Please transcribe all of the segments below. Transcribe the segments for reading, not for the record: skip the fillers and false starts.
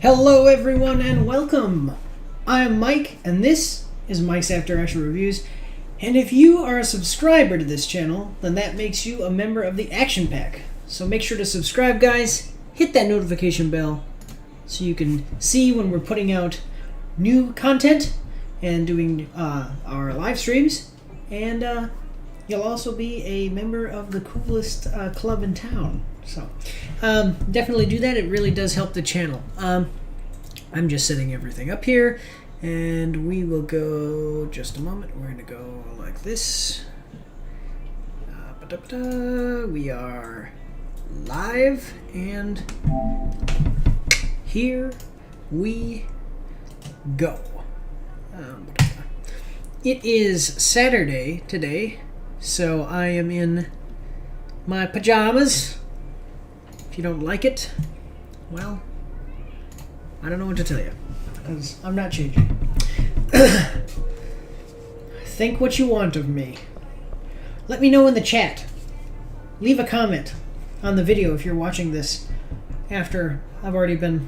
Hello everyone and welcome! I am Mike and this is Mike's After Action Reviews, and if you are a subscriber to this channel, then that makes you a member of the Action Pack. So make sure to subscribe, guys, hit that notification bell so you can see when we're putting out new content and doing our live streams, and you'll also be a member of the coolest club in town. So definitely do that. It really does help the channel. I'm just setting everything up here, and we will go just a moment. We're going to go like this. We are live, and here we go. It is Saturday today, so I am in my pajamas. If you don't like it, well, I don't know what to tell you, because I'm not changing. Think what you want of me. Let me know in the chat. Leave a comment on the video if you're watching this after I've already been,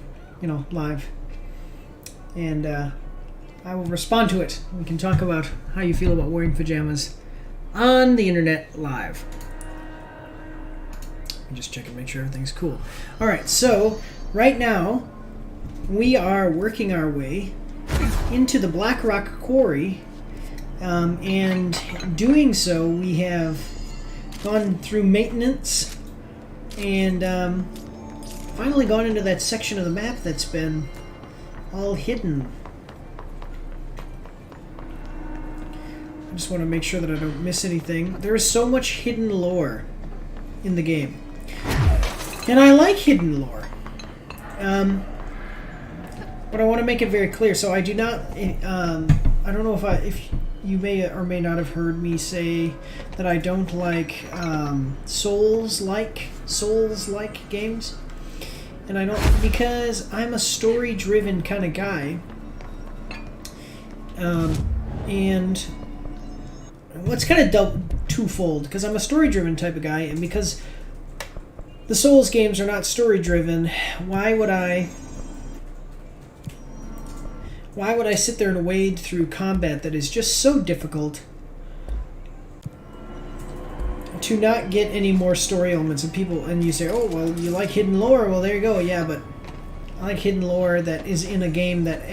live. And I will respond to it. We can talk about how you feel about wearing pajamas on the internet live. I'm just checking, make sure everything's cool. Alright, so right now we are working our way into the Black Rock Quarry, and doing so we have gone through maintenance and finally gone into that section of the map that's been all hidden. I just want to make sure that I don't miss anything. There is so much hidden lore in the game, and I like hidden lore. But I want to make it very clear. So I do not. I don't know if you may or may not have heard me say that I don't like Souls-like games, and I don't, because I'm a story-driven kind of guy. And well, it's kind of twofold, because I'm a story-driven type of guy, and because the Souls games are not story-driven, why would I sit there and wade through combat that is just so difficult to not get any more story elements? And you say, oh, well, you like hidden lore? Well, there you go. Yeah, but I like hidden lore that is in a game that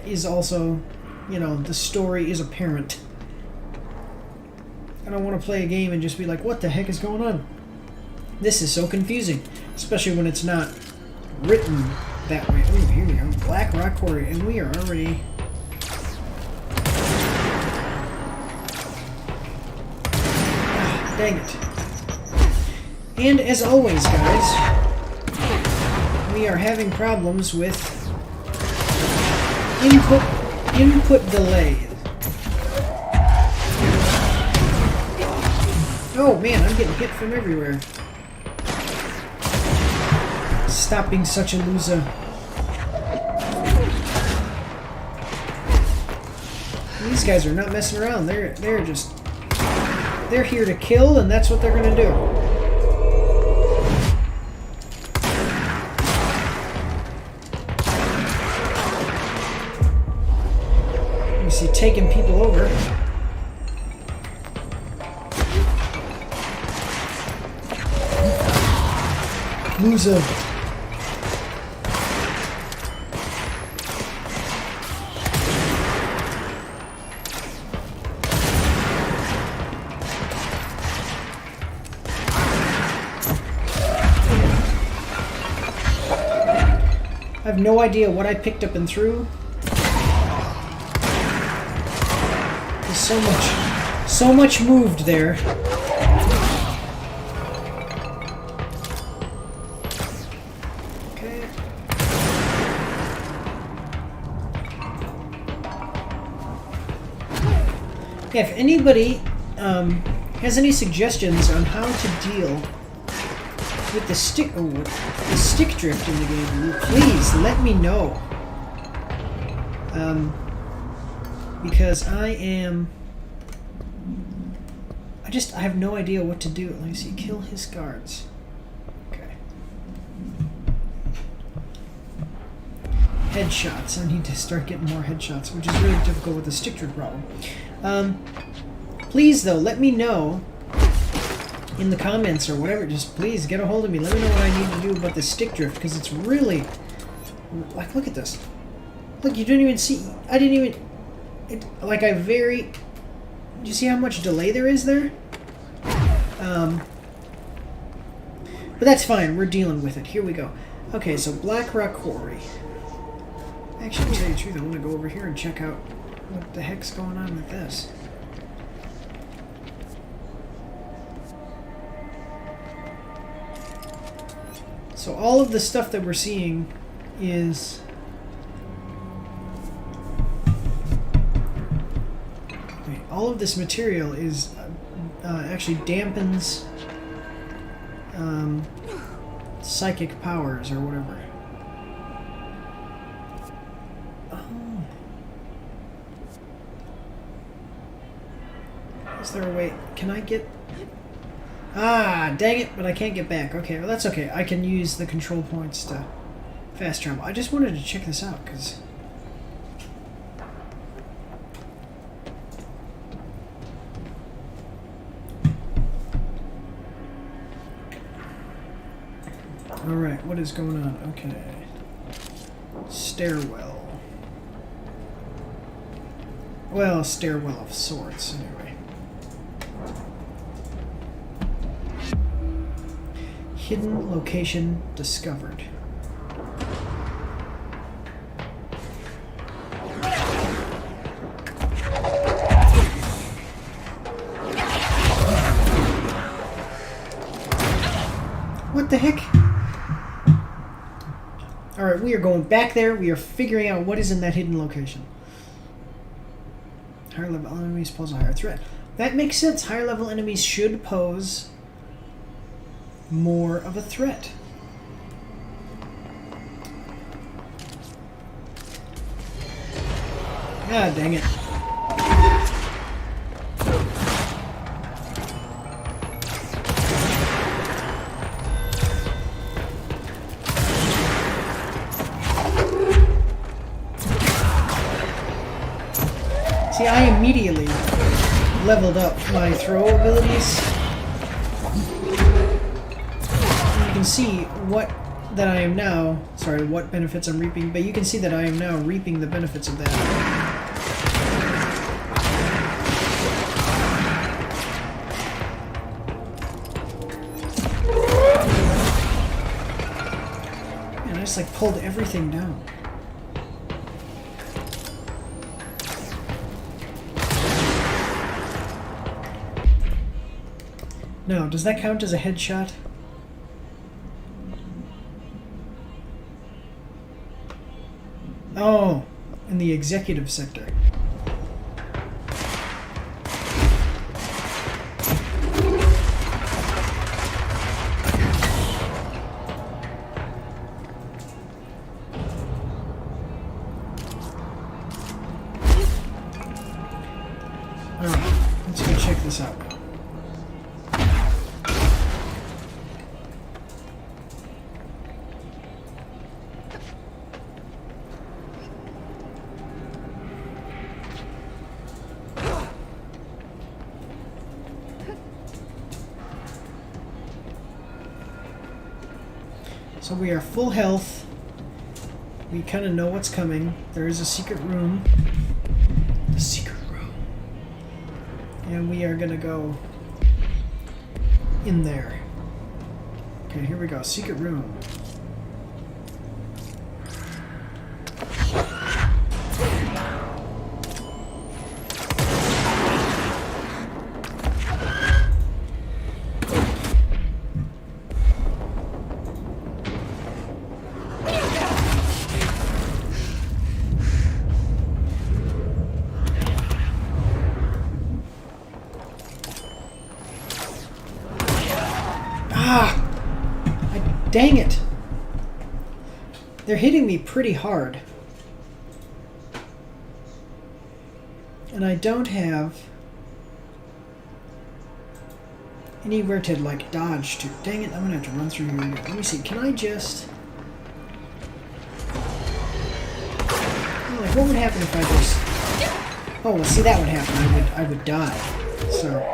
is also, the story is apparent. I don't want to play a game and just be like, what the heck is going on? This is so confusing, especially when it's not written that way. Ooh, here we go. Black Rock Quarry, and we are already... dang it. And as always, guys, we are having problems with input delay. Oh man, I'm getting hit from everywhere. Stop being such a loser. These guys are not messing around. They're here to kill, and that's what they're gonna do. You see, taking people over. Loser. I have no idea what I picked up and threw. There's so much moved there. Okay. Yeah, if anybody has any suggestions on how to deal with the stick drift in the game, please let me know. Because I have no idea what to do. Let me see. Kill his guards. Okay. headshots. I need to start getting more headshots, which is really difficult with the stick drift problem. Please, though, let me know in the comments or whatever. Just please get a hold of me. Let me know what I need to do about the stick drift, because it's really... Like, look at this. Look, you didn't even see... I didn't even... Like, I very... Do you see how much delay there is there? But that's fine. We're dealing with it. Here we go. Okay, so Black Rock Quarry. Actually, to tell you the truth, I want to go over here and check out what the heck's going on with this. So all of the stuff that we're seeing is... Wait, all of this material is actually dampens psychic powers or whatever. Oh. Is there a way? Can I get... Ah, dang it, but I can't get back. Okay, well that's okay. I can use the control points to fast travel. I just wanted to check this out, because... Alright, what is going on? Okay. Stairwell. Well, stairwell of sorts, anyway. Hidden location discovered. What the heck? Alright, we are going back there. We are figuring out what is in that hidden location. Higher level enemies pose a higher threat. That makes sense. Higher level enemies should pose more of a threat. Ah, dang it. See, I immediately leveled up my throw abilities. And you can see what benefits I'm reaping, but you can see that I am now reaping the benefits of that. Man, I just like pulled everything down. No, does that count as a headshot? Oh, in the executive sector. Alright, let's go check this out. So we are full health. We kind of know what's coming. There is a secret room. The secret room. And we are going to go in there. Okay, here we go. Secret room. Dang it! They're hitting me pretty hard. And I don't have anywhere to, like, dodge to. Dang it, I'm gonna have to run through here again. Let me see, can I just... Like, what would happen if I just... Oh, well, see, that would happen. I would die. So...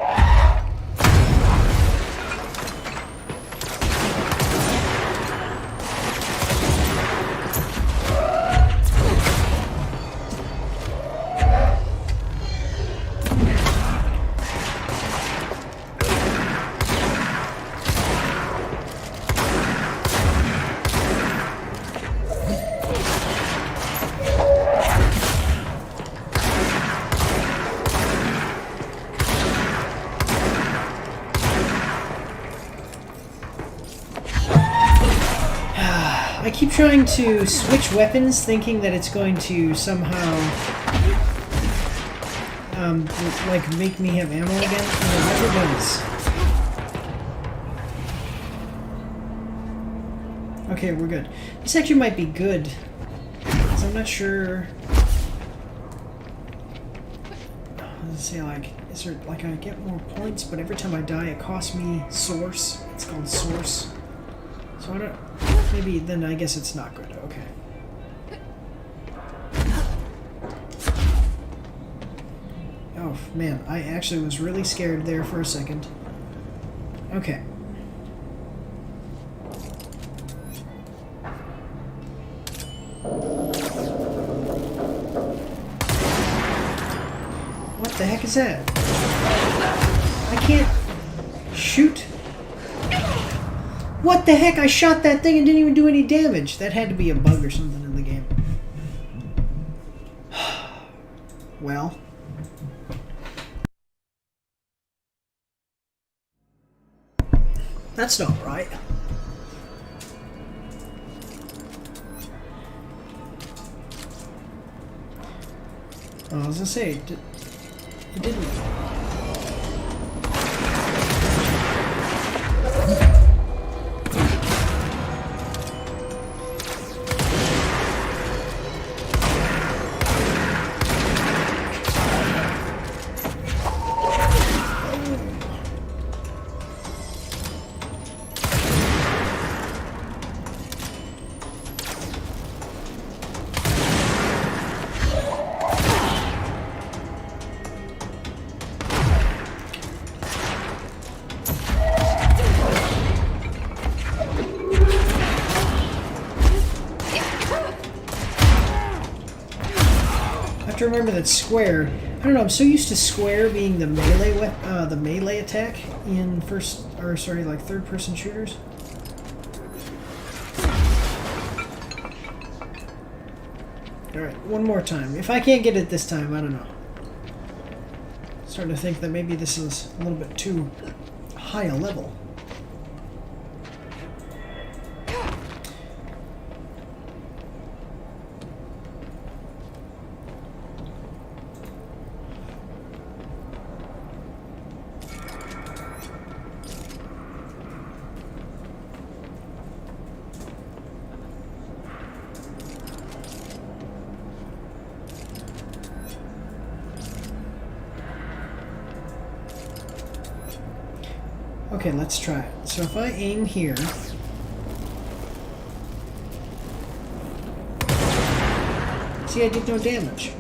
I keep trying to switch weapons, thinking that it's going to somehow, like, make me have ammo again, and it never does. Okay, we're good. This actually might be good, because I'm not sure... Let's see, like, is there, like, I get more points, but every time I die it costs me source. It's called source. So I don't... Maybe then I guess it's not good. Okay. Oh, man. I actually was really scared there for a second. Okay. What the heck is that? I can't shoot. What the heck? I shot that thing and didn't even do any damage. That had to be a bug or something in the game. Well. That's not right. I was gonna say, it didn't. To remember that square. I don't know. I'm so used to square being the melee attack in third-person shooters. All right, one more time. If I can't get it this time, I don't know. Starting to think that maybe this is a little bit too high a level. Okay, let's try it. So if I aim here... See, I did no damage.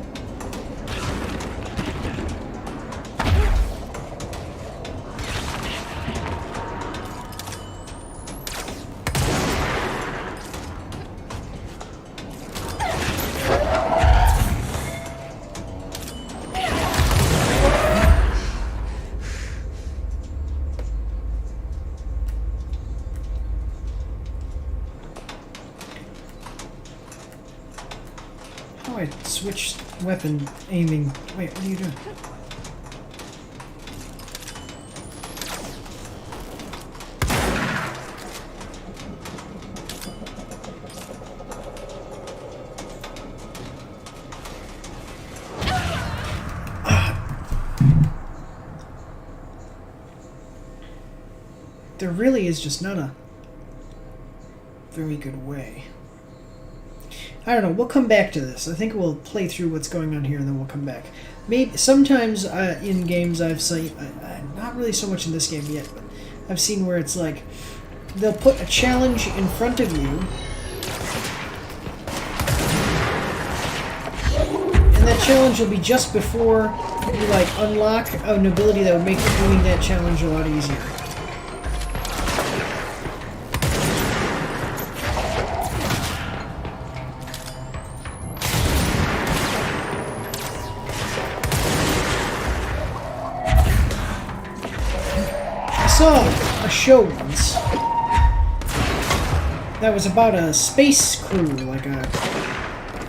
Oh, I switched weapon aiming. Wait, what are you doing? There really is just not a very good way. I don't know. We'll come back to this. I think we'll play through what's going on here, and then we'll come back. Maybe sometimes in games I've seen, not really so much in this game yet, but I've seen where it's like they'll put a challenge in front of you, challenge will be just before you like unlock an ability that would make doing that challenge a lot easier. I saw a show once that was about a space crew, like a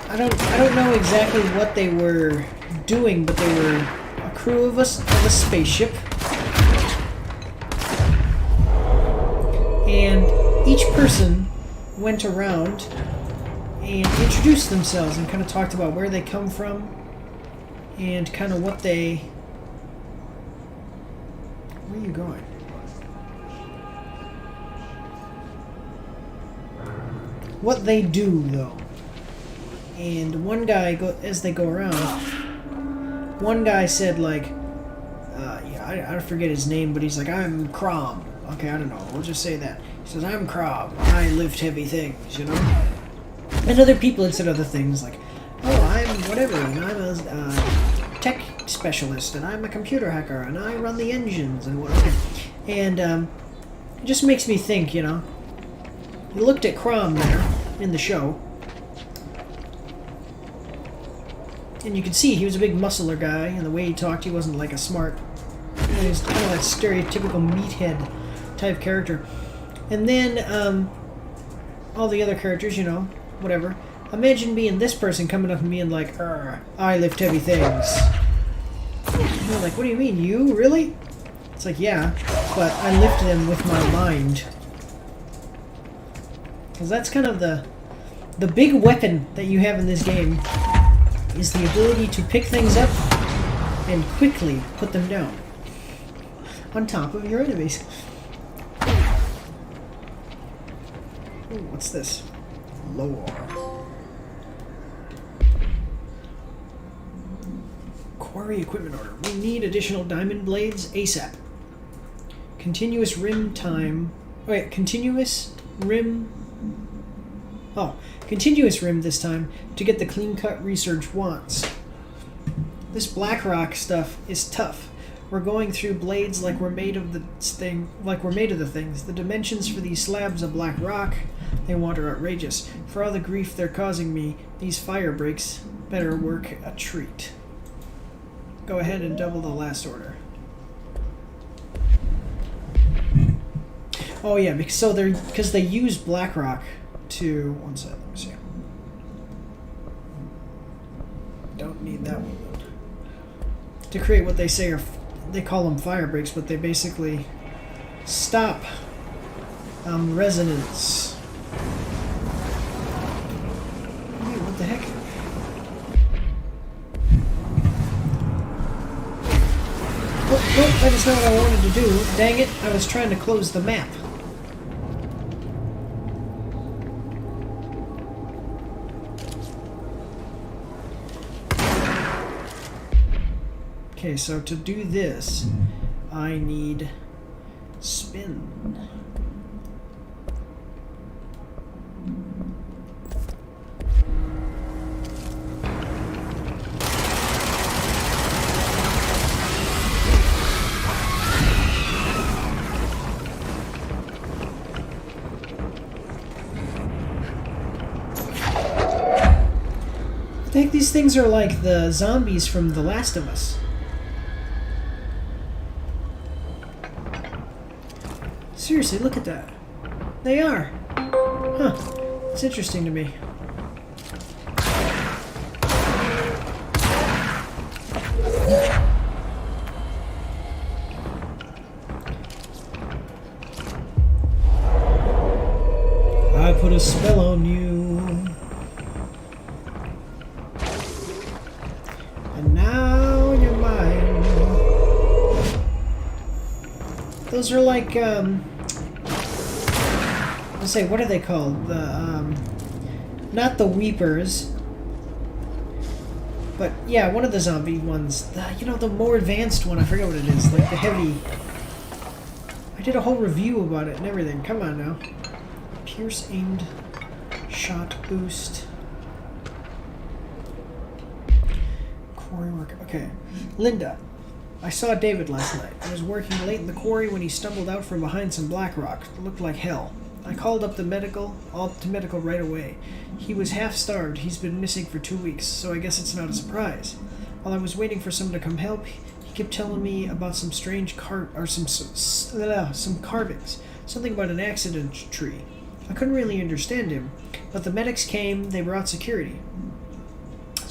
I don't know exactly what they were doing, but they were a crew of a spaceship, and each person went around and introduced themselves and kind of talked about where they come from and kind of what they. Where are you going? What they do, though. And one guy, as they go around, one guy said, like, yeah, I forget his name, but he's like, I'm Crom. Okay, I don't know, we'll just say that. He says, I'm Crom. I lift heavy things, you know? And other people had said other things, like, oh, I'm whatever, and I'm a tech specialist, and I'm a computer hacker, and I run the engines, and whatever. And it just makes me think, you know? You looked at Crom there in the show, and you could see he was a big muscular guy, and the way he talked, he wasn't like a smart. He was kind of that stereotypical meathead type character. And then all the other characters, you know, whatever. Imagine being this person coming up and being like, I lift heavy things. And you're like, what do you mean, you? Really? It's like, yeah, but I lift them with my mind. Because that's kind of the big weapon that you have in this game, is the ability to pick things up and quickly put them down on top of your enemies. Ooh, what's this? Lore. Quarry equipment order. We need additional diamond blades ASAP. Continuous rim time. Wait, continuous rim. Oh, continuous rim this time to get the clean cut research wants. This Blackrock stuff is tough. We're going through blades like we're made of the things. The dimensions for these slabs of black rock they want are outrageous. For all the grief they're causing me, these fire breaks better work a treat. Go ahead and double the last order. Oh yeah, because they use Blackrock to one sec. Let me see. Don't need that one. To create what they say are, they call them fire breaks, but they basically stop resonance. Wait, what the heck? Oh, that is not what I wanted to do. Dang it, I was trying to close the map. Okay, so to do this, I need spin. I think these things are like the zombies from The Last of Us. Seriously, look at that. They are. Huh. It's interesting to me. I put a spell on you. And now you're mine. Those are like, let's say, what are they called? The, not the Weepers. But, yeah, one of the zombie ones. The more advanced one, I forget what it is. Like the heavy. I did a whole review about it and everything. Come on now. Pierce aimed shot boost. Quarry work. Okay. Linda. I saw David last night. I was working late in the quarry when he stumbled out from behind some black rock. It looked like hell. I called up to medical right away. He was half starved. He's been missing for 2 weeks, so I guess it's not a surprise. While I was waiting for someone to come help, he kept telling me about some strange some carvings. Something about an accident tree. I couldn't really understand him, but the medics came. They brought security.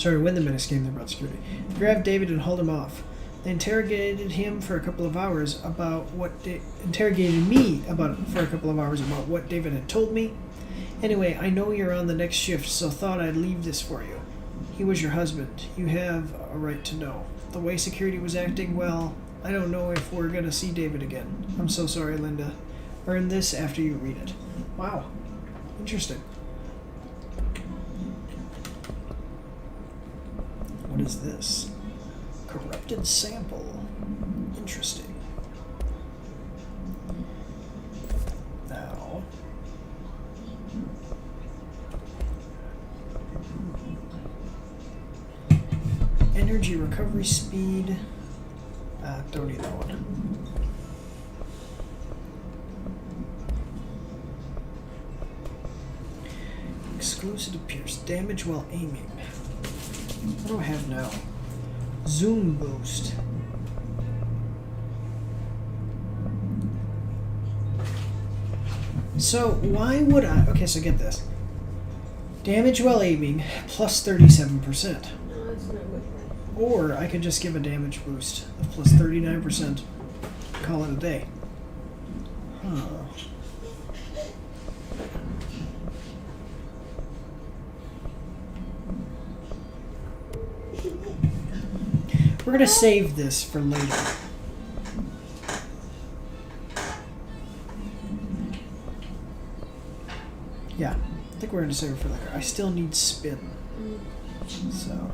When the medics came, they brought security. They grabbed David and hauled him off. They interrogated him for a couple of hours about what interrogated me for a couple of hours about what David had told me. Anyway, I know you're on the next shift, so thought I'd leave this for you. He was your husband. You have a right to know. The way security was acting, well, I don't know if we're gonna see David again. I'm so sorry, Linda. Earn this after you read it. Wow. Interesting. What is this? Corrupted sample. Interesting. Now. Energy recovery speed. Don't need that one. Exclusive to pierce. Damage while aiming. What do I have now? Zoom boost. So why would I? Okay, so get this. Damage while aiming plus 37%. No, that's not good. Or I could just give a damage boost of plus 39%. Call it a day. Huh. We're going to save this for later. Yeah, I think we're going to save it for later. I still need spin. So.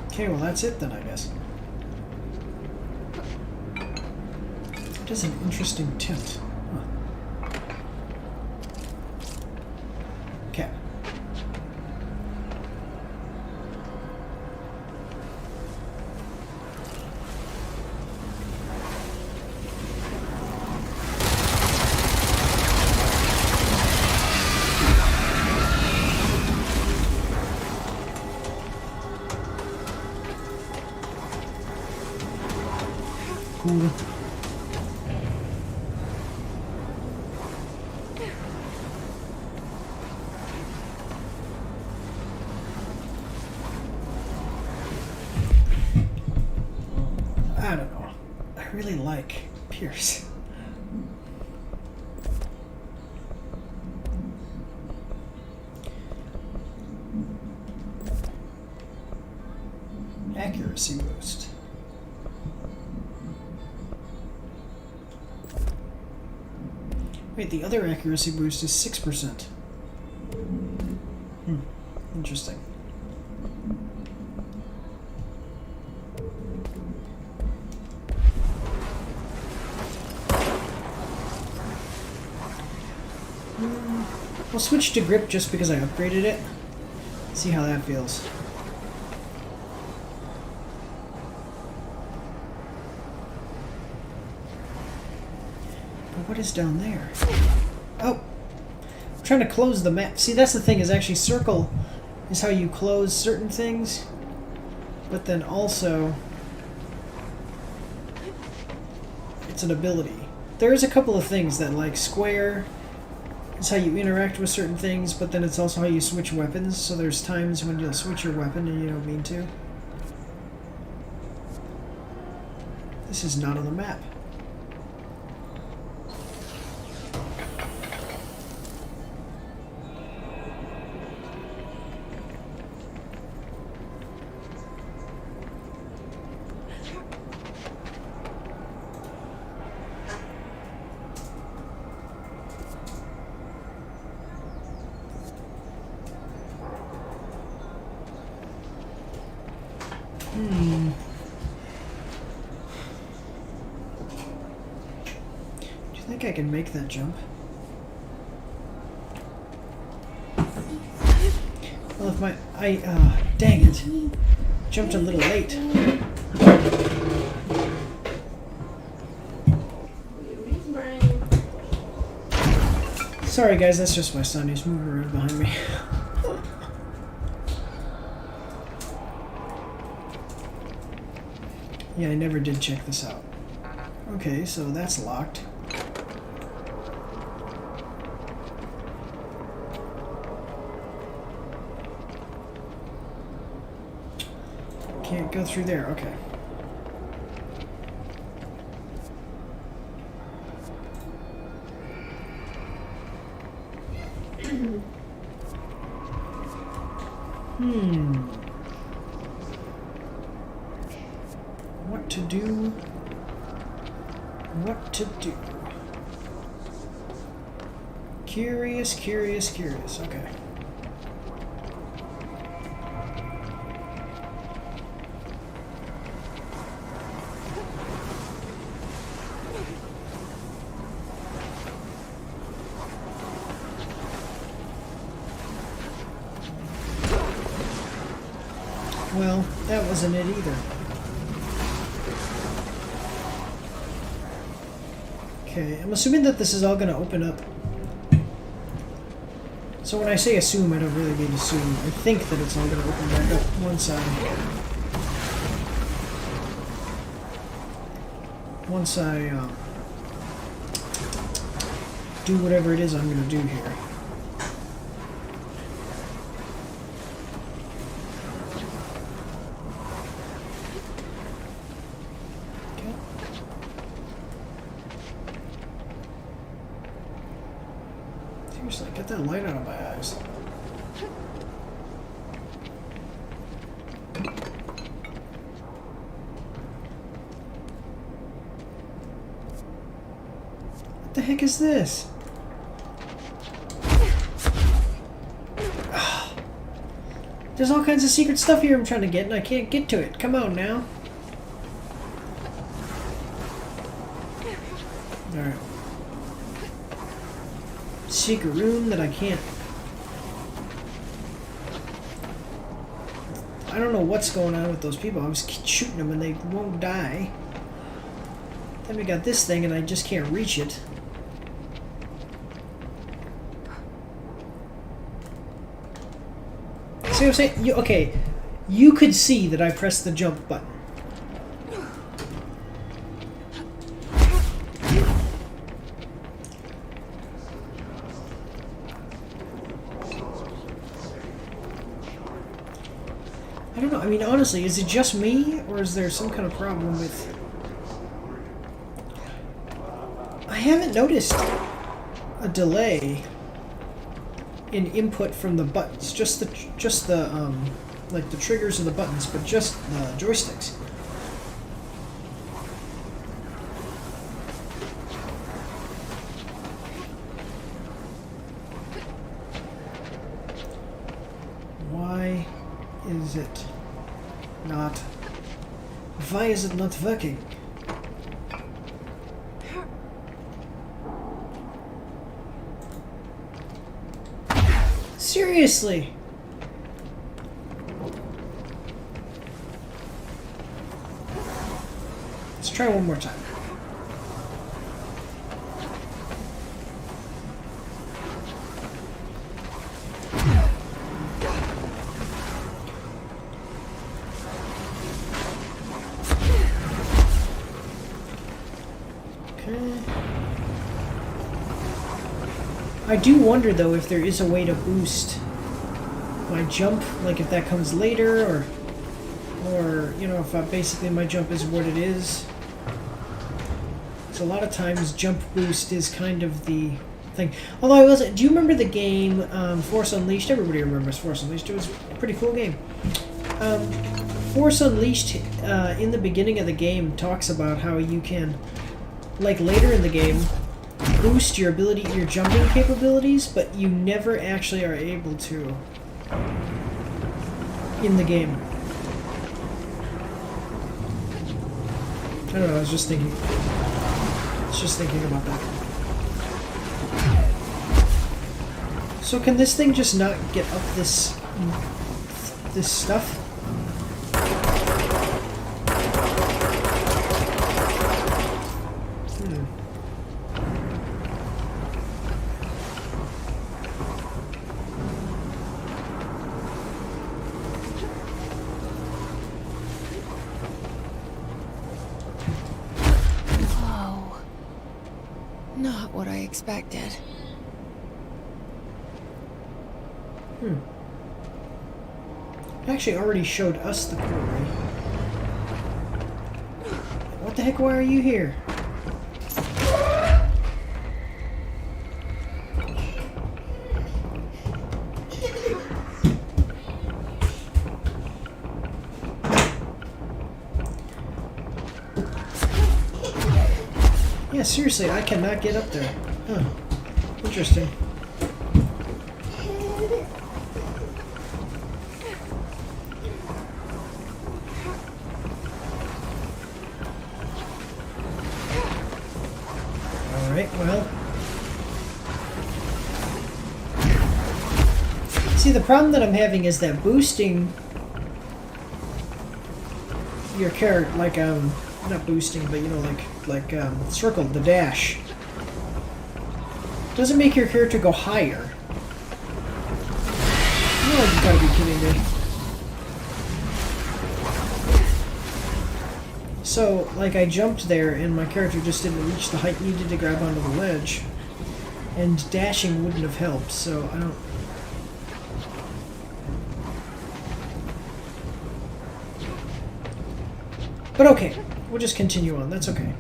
Okay, well that's it then, I guess. It is an interesting tint. Huh. Okay. Cool. I don't know. I really like Pierce. Accuracy boost. Wait, the other accuracy boost is 6%. Interesting. I'll switch to grip just because I upgraded it. See how that feels. But what is down there? Oh! I'm trying to close the map. See, that's the thing, is actually circle is how you close certain things. But then also, it's an ability. There is a couple of things that, like, square is how you interact with certain things, but then it's also how you switch weapons. So there's times when you'll switch your weapon and you don't mean to. This is not on the map. I think I can make that jump. Well, if my... dang it. Jumped a little late. Sorry guys, that's just my son. He's moving around behind me. Yeah, I never did check this out. Okay, so that's locked. Can't go through there, okay. What to do? What to do? Curious, curious, curious. Okay. Well, that wasn't it either. Okay, I'm assuming that this is all going to open up. So when I say assume, I don't really mean assume. I think that it's all going to open back up one side. Once I do whatever it is I'm going to do here. Seriously, get that light out of my eyes. What the heck is this? There's all kinds of secret stuff here I'm trying to get and I can't get to it. Come on now. Alright. Secret room that I can't... I don't know what's going on with those people. I was shooting them and they won't die. Then we got this thing and I just can't reach it. See what I'm saying? Okay, you could see that I pressed the jump button. I don't know, I mean, honestly, is it just me, or is there some kind of problem with... I haven't noticed a delay in input from the buttons, just the like the triggers of the buttons, but just the joysticks. Why is it not? Why is it not working? Seriously? Let's try one more time. I do wonder though if there is a way to boost my jump, like if that comes later, or you know, if basically my jump is what it is. So a lot of times jump boost is kind of the thing. Although I wasn't. Do you remember the game Force Unleashed? Everybody remembers Force Unleashed. It was a pretty cool game. Force Unleashed in the beginning of the game talks about how you can, like later in the game, boost your jumping capabilities, but you never actually are able to in the game. I don't know, I was just thinking about that. So can this thing just not get up this stuff? Whoa. Not what I expected. It actually already showed us the quarry. What the heck, why are you here? Yeah, seriously, I cannot get up there. Huh. Interesting. Alright, well. See, the problem that I'm having is that boosting your character, like, not boosting, but, you know, circle, the dash, doesn't make your character go higher. Oh, you gotta be kidding me. So, like, I jumped there and my character just didn't reach the height needed to grab onto the ledge. And dashing wouldn't have helped, so I don't... But okay, we'll just continue on, that's okay.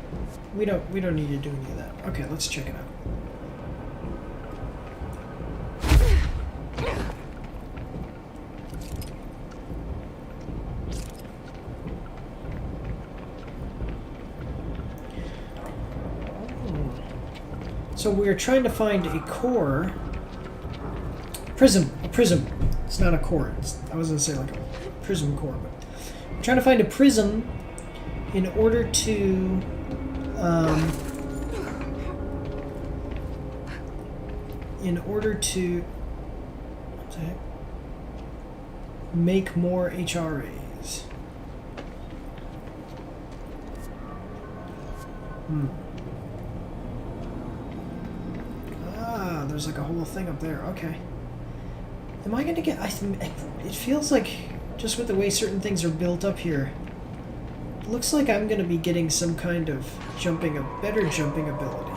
We don't need to do any of that. Okay, let's check it out. So we're trying to find a core. A prism. It's not a core. I was going to say like a prism core, but I'm trying to find a prism in order to what the heck? Make more HRAs. There's like a whole thing up there. Okay. Am I going to get... it feels like, just with the way certain things are built up here, it looks like I'm going to be getting some kind of better jumping ability.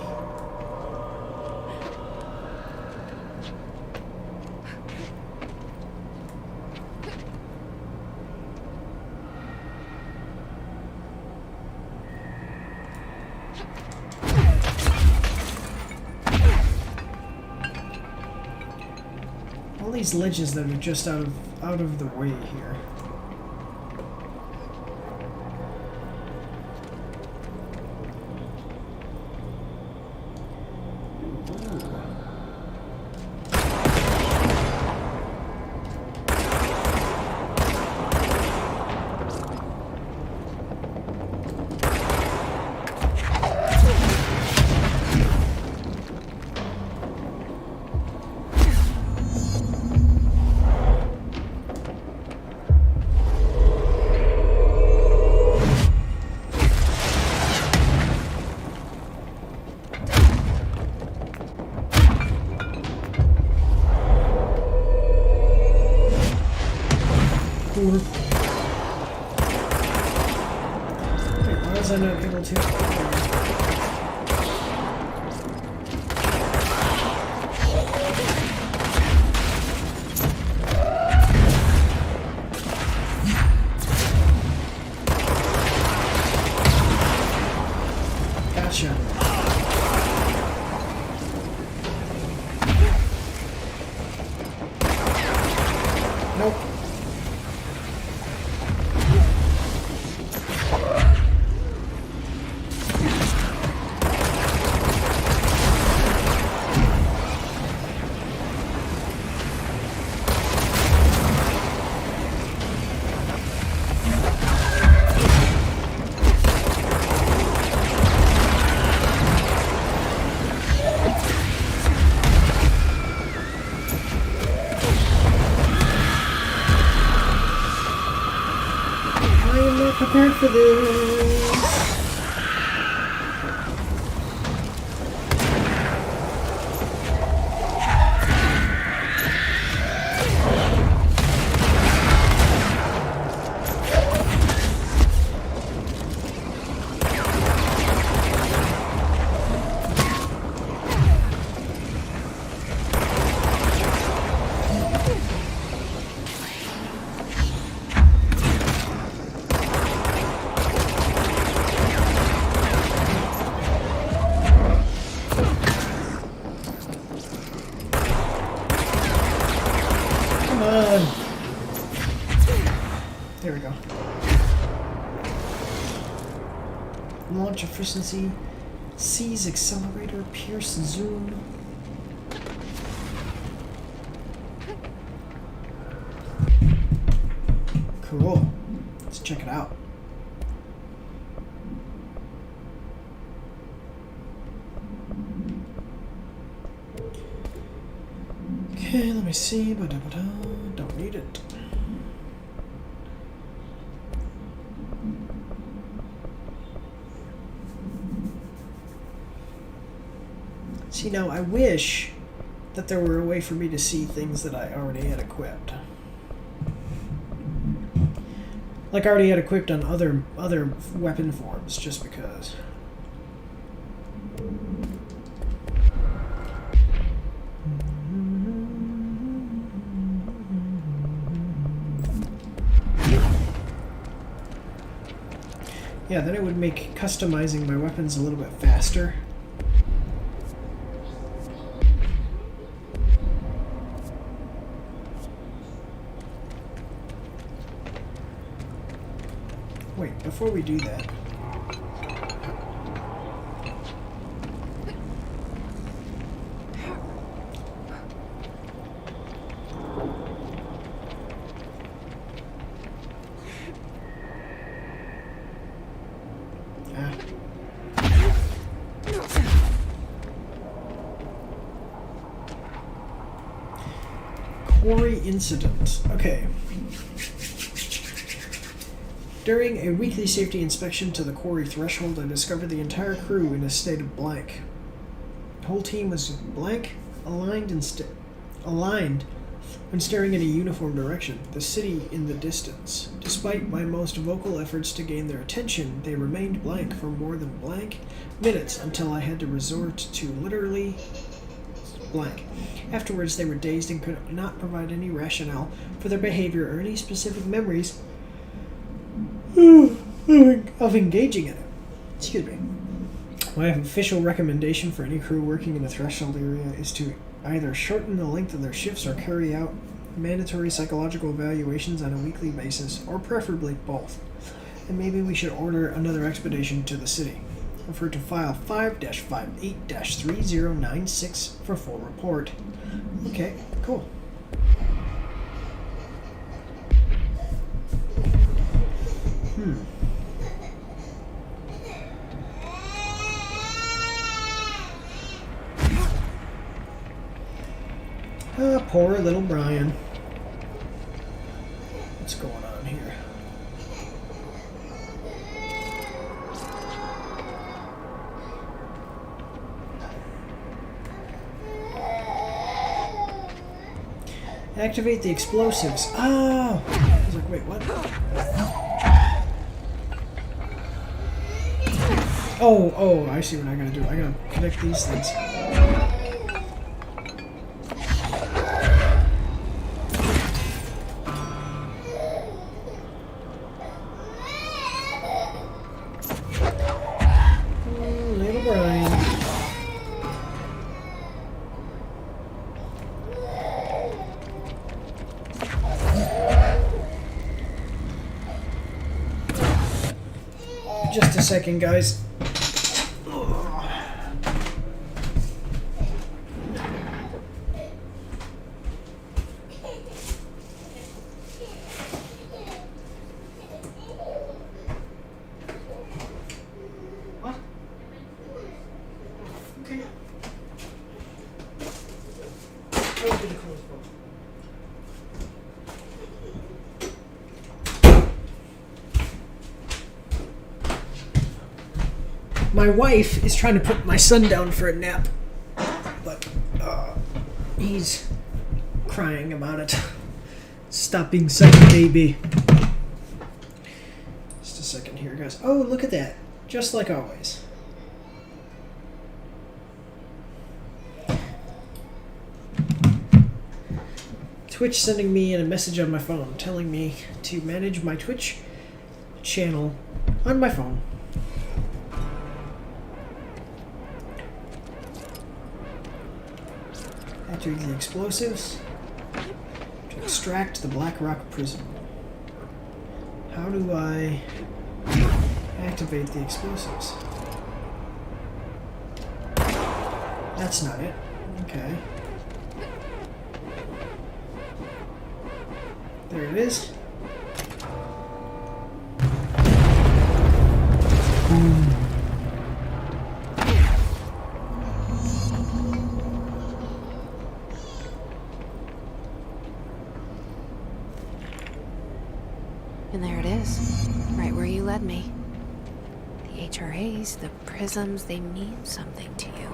All these ledges that are just out of the way here. Wait, why was I not able to? Gotcha. Nope. I'm not prepared for this. There we go. Launch efficiency, seize accelerator, pierce zoom. Cool. Let's check it out. Okay, let me see. Don't need it. See, now I wish that there were a way for me to see things that I already had equipped. Like I already had equipped on other weapon forms, just because. Yeah, then it would make customizing my weapons a little bit faster. Wait, before we do that. Quarry incident. Okay. During a weekly safety inspection to the quarry threshold, I discovered the entire crew in a state of blank. The whole team was blank, aligned when staring in a uniform direction, the city in the distance. Despite my most vocal efforts to gain their attention, they remained blank for more than blank minutes until I had to resort to literally blank. Afterwards, they were dazed and could not provide any rationale for their behavior or any specific memories of engaging in it. Excuse me. My official recommendation for any crew working in the threshold area is to either shorten the length of their shifts or carry out mandatory psychological evaluations on a weekly basis, or preferably both. And maybe we should order another expedition to the city. Refer to file 5-58-3096 for full report. Okay, cool. Poor little Brian. What's going on here? Activate the explosives. Oh! I was like, wait, what? Oh, I see what I gotta do. I gotta connect these things. Little Brian. Just a second, guys. My wife is trying to put my son down for a nap, but he's crying about it. Stop being such a baby. Just a second here, guys. Oh, look at that. Just like always. Twitch sending me a message on my phone telling me to manage my Twitch channel on my phone. Activate the explosives to extract the Black Rock prison. How do I activate the explosives? That's not it. Okay. There it is. And there it is, right where you led me. The HRAs, the prisms, they mean something to you.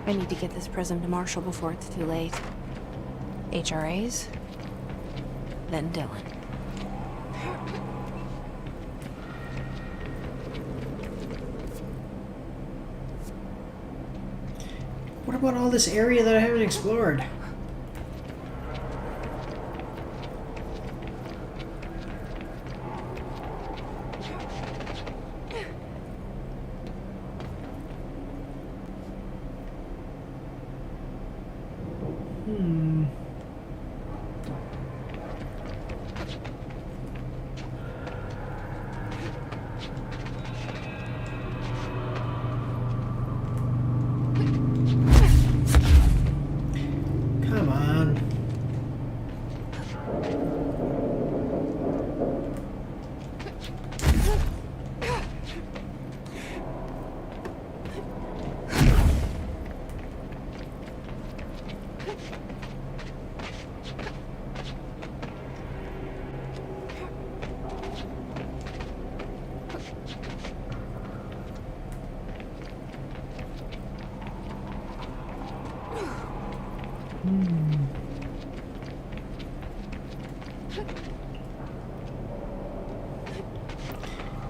I need to get this prism to Marshall before it's too late. HRAs, then Dylan. What about all this area that I haven't explored? Come on.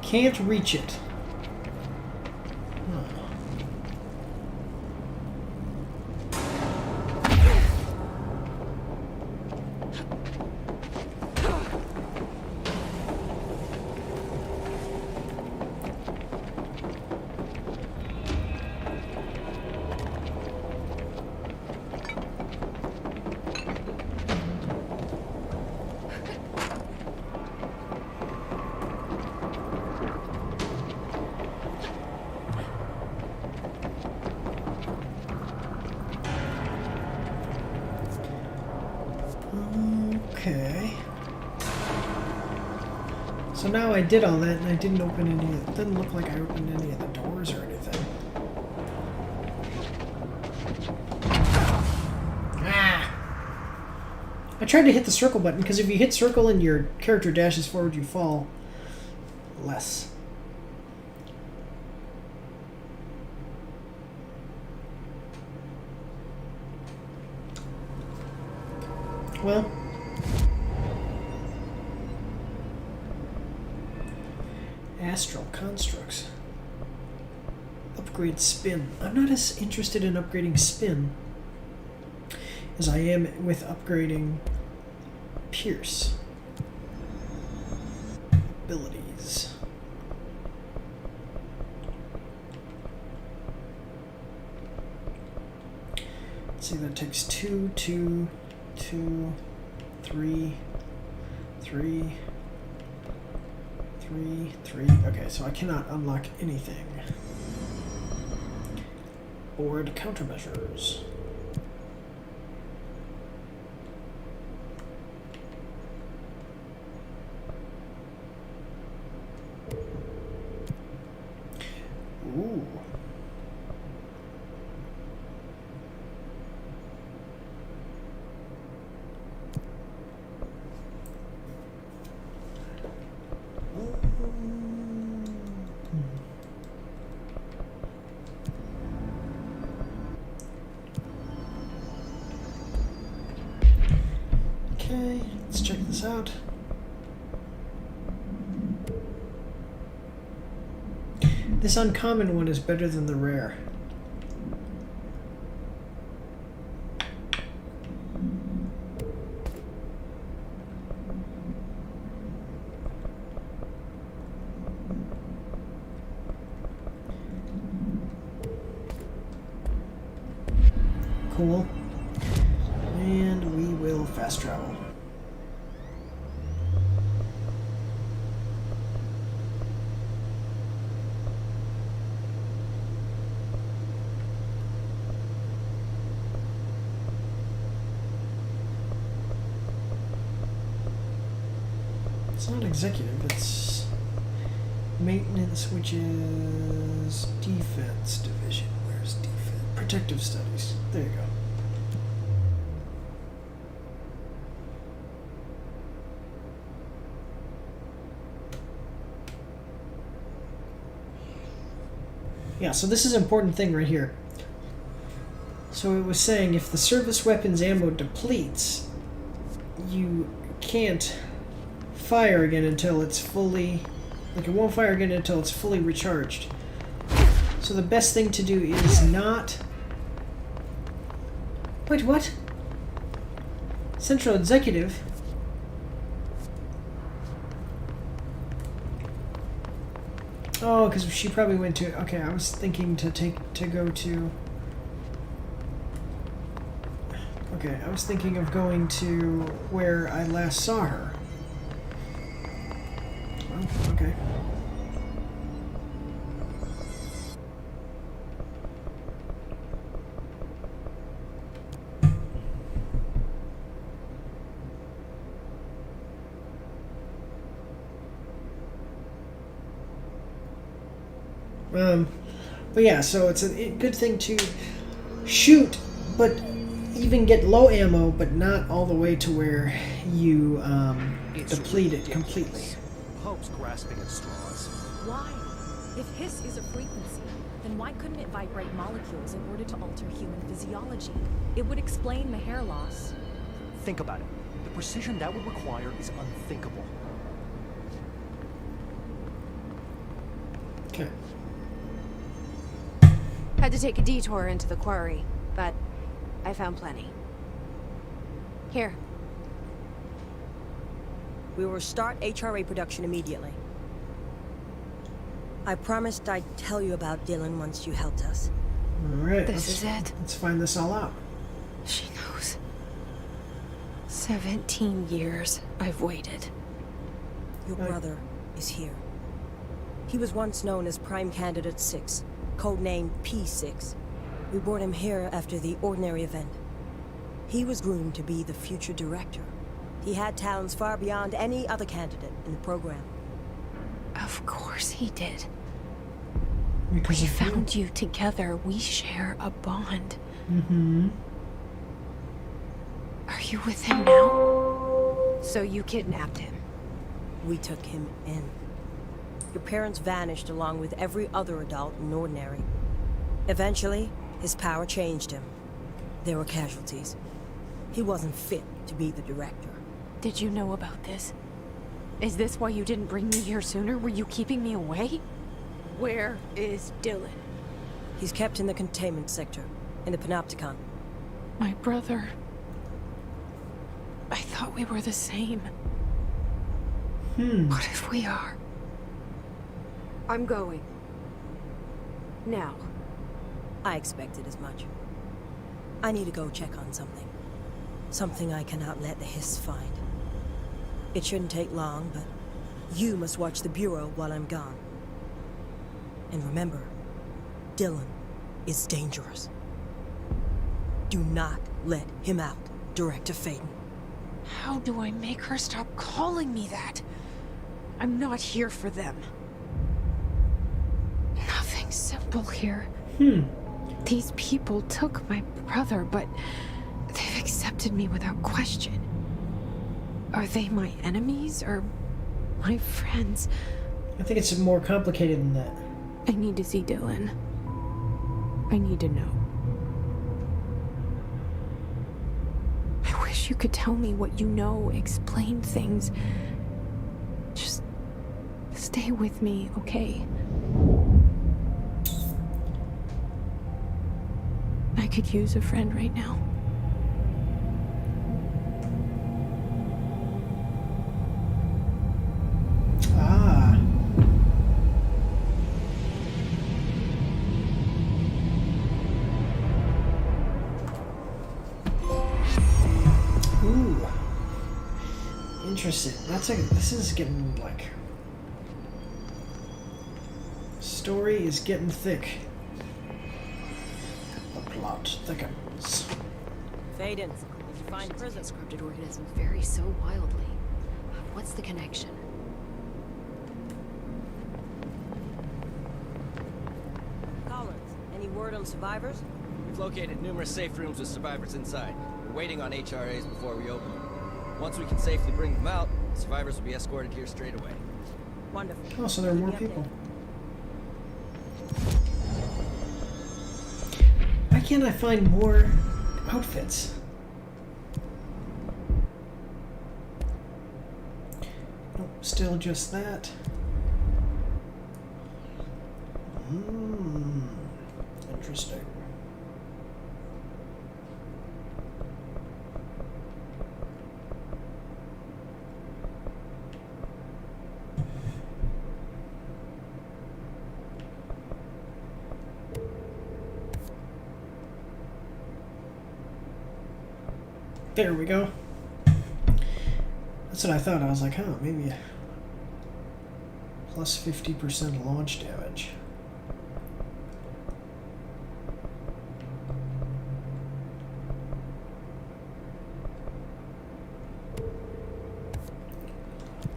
Can't reach it. Okay. So now I did all that and I didn't open any of it. Doesn't look like I opened any of the doors or anything. Ah! I tried to hit the circle button because if you hit circle and your character dashes forward, you fall less. Well, astral constructs. Upgrade spin. I'm not as interested in upgrading spin as I am with upgrading pierce abilities. Let's see, that takes 2, 2, 2, 3, 3, 3, 3. Okay, so I cannot unlock anything. Board countermeasures. Ooh. this out. This uncommon one is better than the rare. Cool. And we will fast travel. It's not executive, it's maintenance, which is defense division. Where's defense? Protective studies. There you go. Yeah, so this is an important thing right here. So it was saying if the service weapon's ammo depletes, you can't fire again until it's fully... Like, it won't fire again until it's fully recharged. So the best thing to do is not... Wait, what? Central Executive? Oh, because she probably went to... Okay, I was thinking to go to... Okay, I was thinking of going to where I last saw her. Oh, okay. But yeah, so it's a good thing to shoot, but even get low ammo, but not all the way to where you deplete it completely. Pope's grasping at straws. Why? If hiss is a frequency, then why couldn't it vibrate molecules in order to alter human physiology? It would explain the hair loss. Think about it. The precision that would require is unthinkable. Okay. Had to take a detour into the quarry, but I found plenty. Here. We will start HRA production immediately. I promised I'd tell you about Dylan once you helped us. Alright, This is it. Let's find this all out. She knows. 17 years I've waited. Your brother is here. He was once known as Prime Candidate 6, codenamed P6. We brought him here after the Ordinary event. He was groomed to be the future director. He had talents far beyond any other candidate in the program. Of course he did. Because We of you. found you together. We share a bond. Mm-hmm. Are you with him now? So you kidnapped him. We took him in. Your parents vanished along with every other adult in Ordinary. Eventually, his power changed him. There were casualties. He wasn't fit to be the director. Did you know about this? Is this why you didn't bring me here sooner? Were you keeping me away? Where is Dylan? He's kept in the containment sector, in the Panopticon. My brother. I thought we were the same. What if we are? I'm going. Now. I expected as much. I need to go check on something. Something I cannot let the Hiss find. It shouldn't take long, but you must watch the Bureau while I'm gone. And remember, Dylan is dangerous. Do not let him out, Director Faden. How do I make her stop calling me that? I'm not here for them. Nothing simple here. These people took my brother, but they've accepted me without question. Are they my enemies or my friends? I think it's more complicated than that. I need to see Dylan. I need to know. I wish wish you could tell me what you know, explain things. Just stay with me, okay? I could use a friend right now. Ah. Ooh. Interesting. This is getting like... Story is getting thick. The plot thickens. Faden, did you find Prism? Scripted organisms vary so wildly. What's the connection? Collins, any word on survivors? We've located numerous safe rooms with survivors inside. We're waiting on HRAs before we open them. Once we can safely bring them out, survivors will be escorted here straight away. Wonderful. Oh, so there are more Keep me people. Why can't I find more outfits? Nope, still just that. Interesting. There we go. That's what I thought. I was like, huh, maybe plus 50% launch damage.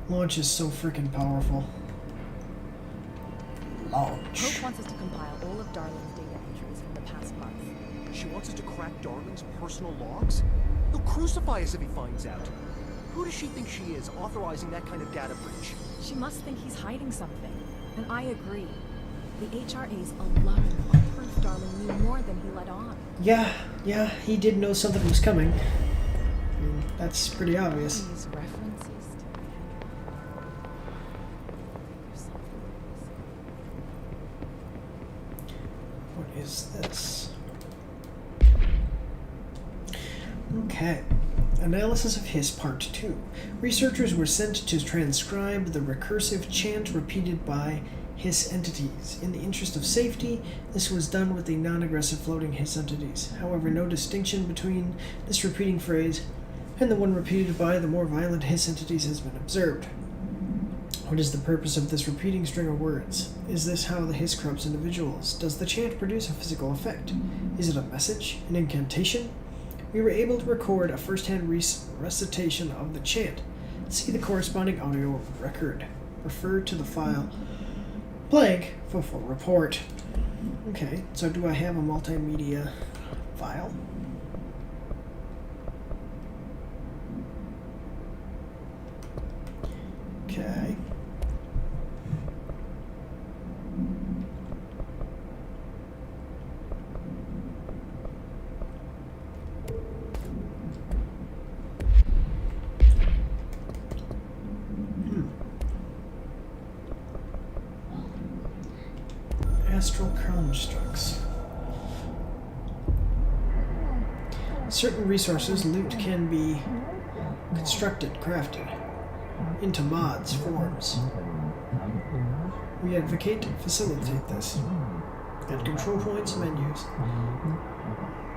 Launch is so freaking powerful. Launch. Hope wants us to compile all of Darling's data entries from the past month. She wants us to crack Darling's personal logs? He'll crucify us if he finds out. Who does she think she is, authorizing that kind of data breach? She must think he's hiding something. And I agree. The HRAs alone are proof Darling knew more than he let on. Yeah, he did know something was coming. I mean, that's pretty obvious. These references What is this? Okay. Analysis of Hiss Part 2. Researchers were sent to transcribe the recursive chant repeated by Hiss entities. In the interest of safety, this was done with the non-aggressive floating Hiss entities. However, no distinction between this repeating phrase and the one repeated by the more violent Hiss entities has been observed. What is the purpose of this repeating string of words? Is this how the Hiss corrupts individuals? Does the chant produce a physical effect? Is it a message? An incantation? We were able to record a first-hand recitation of the chant. See the corresponding audio record. Refer to the file blank for full report. Okay, so do I have a multimedia file? Okay. Astral constructs. Certain resources, loot, can be constructed, crafted into mods, forms. We advocate to facilitate this. At control points, menus.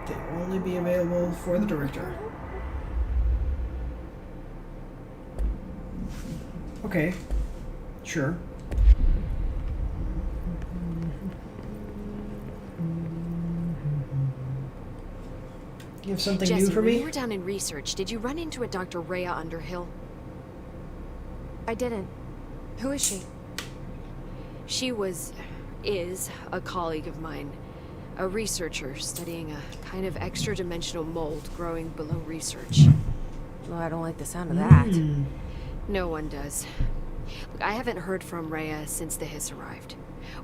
They will only be available for the director. Okay. Sure. You have something Jesse, new for when me? you were down in research, did you run into a Dr. Rhea Underhill? I didn't. Who is she? She is a colleague of mine. A researcher studying a kind of extra-dimensional mold growing below research. Well, I don't like the sound of that. No one does. Look, I haven't heard from Rhea since the Hiss arrived.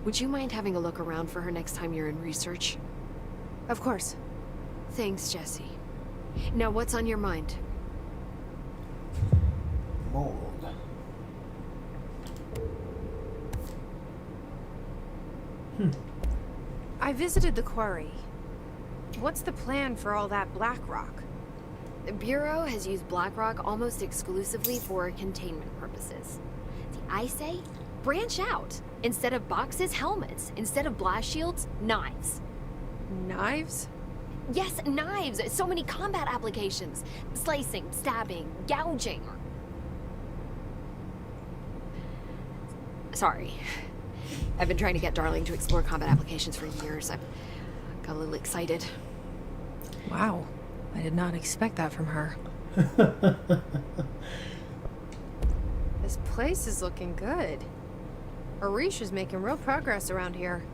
Would you mind having a look around for her next time you're in research? Of course. Thanks, Jesse. Now, what's on your mind? gold. I visited the quarry. What's the plan for all that black rock? The Bureau has used Blackrock almost exclusively for containment purposes. See, I say, branch out. Instead of boxes, helmets. Instead of blast shields, knives. Knives? Yes, knives! So many combat applications. Slicing, stabbing, gouging. Sorry. I've been trying to get Darling to explore combat applications for years. I got a little excited. Wow. I did not expect that from her. This place is looking good. Arish is making real progress around here.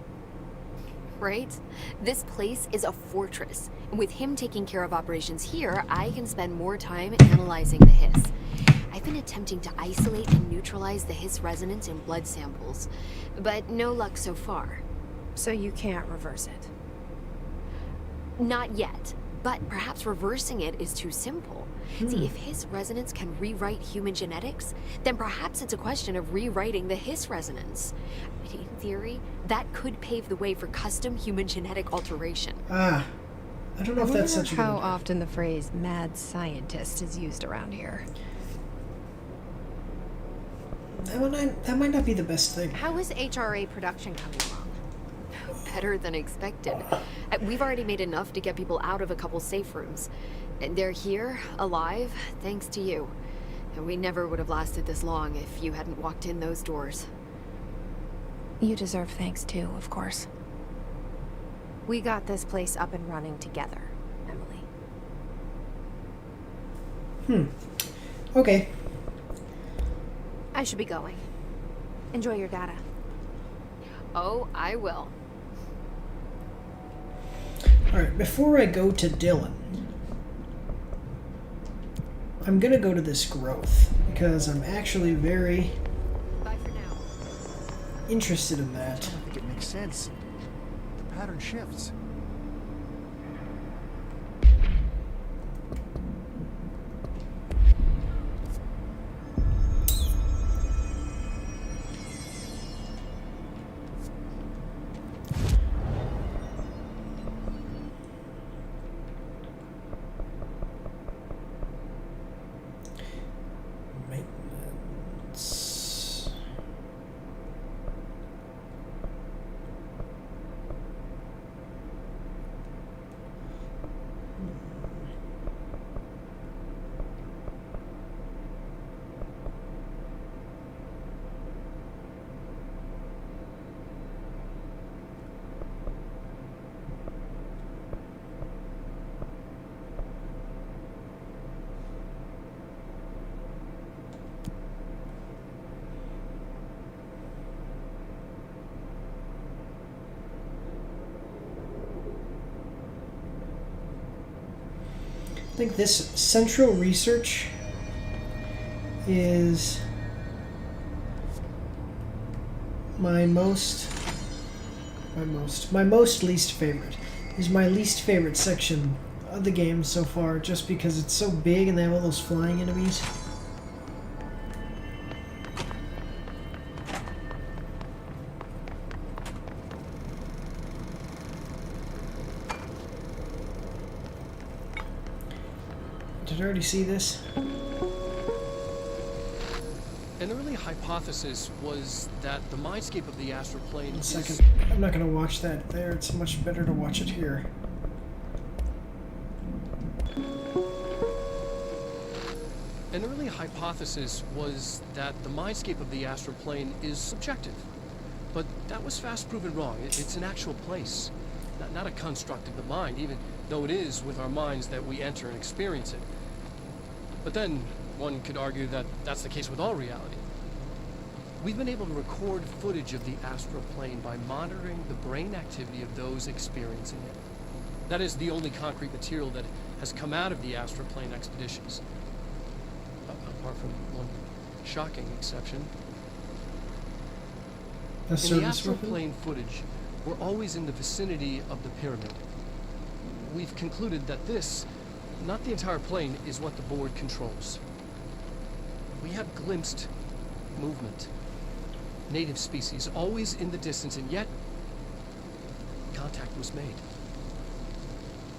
Right? This place is a fortress. And with him taking care of operations here, I can spend more time analyzing the hiss. I've been attempting to isolate and neutralize the hiss resonance in blood samples, but no luck so far. So you can't reverse it. Not yet, but perhaps reversing it is too simple. See, if hiss resonance can rewrite human genetics, then perhaps it's a question of rewriting the hiss resonance. In theory, that could pave the way for custom human genetic alteration. Ah, I don't know if that's such a good how idea. often the phrase mad scientist is used around here. That might not be the best thing. How is HRA production coming along? Better than expected. We've already made enough to get people out of a couple safe rooms. And they're here, alive, thanks to you. And we never would have lasted this long if you hadn't walked in those doors. You deserve thanks too, of course. We got this place up and running together, Emily. Okay. I should be going. Enjoy your data. Oh, I will. Alright, before I go to Dylan, I'm gonna go to this growth, because I'm actually very Bye for now. interested in that. I don't think it makes sense. The pattern shifts. Maintenance. I think this central research is my most least favorite. Is my least favorite section of the game so far, just because it's so big and they have all those flying enemies. Did I already see this? An early hypothesis was that the mindscape of the astral plane One is... second. I'm not going to watch that there. It's much better to watch it here. An early hypothesis was that the mindscape of the astral plane is subjective. But that was fast proven wrong. It's an actual place, not a construct of the mind, even though it is with our minds that we enter and experience it. But then, one could argue that that's the case with all reality. We've been able to record footage of the astral plane by monitoring the brain activity of those experiencing it. That is the only concrete material that has come out of the astral plane expeditions. Apart from one shocking exception. A In the service astral weapon? plane footage, we're always in the vicinity of the pyramid. We've concluded that this, not the entire plane, is what the board controls. We have glimpsed movement. Native species, always in the distance, and yet contact was made.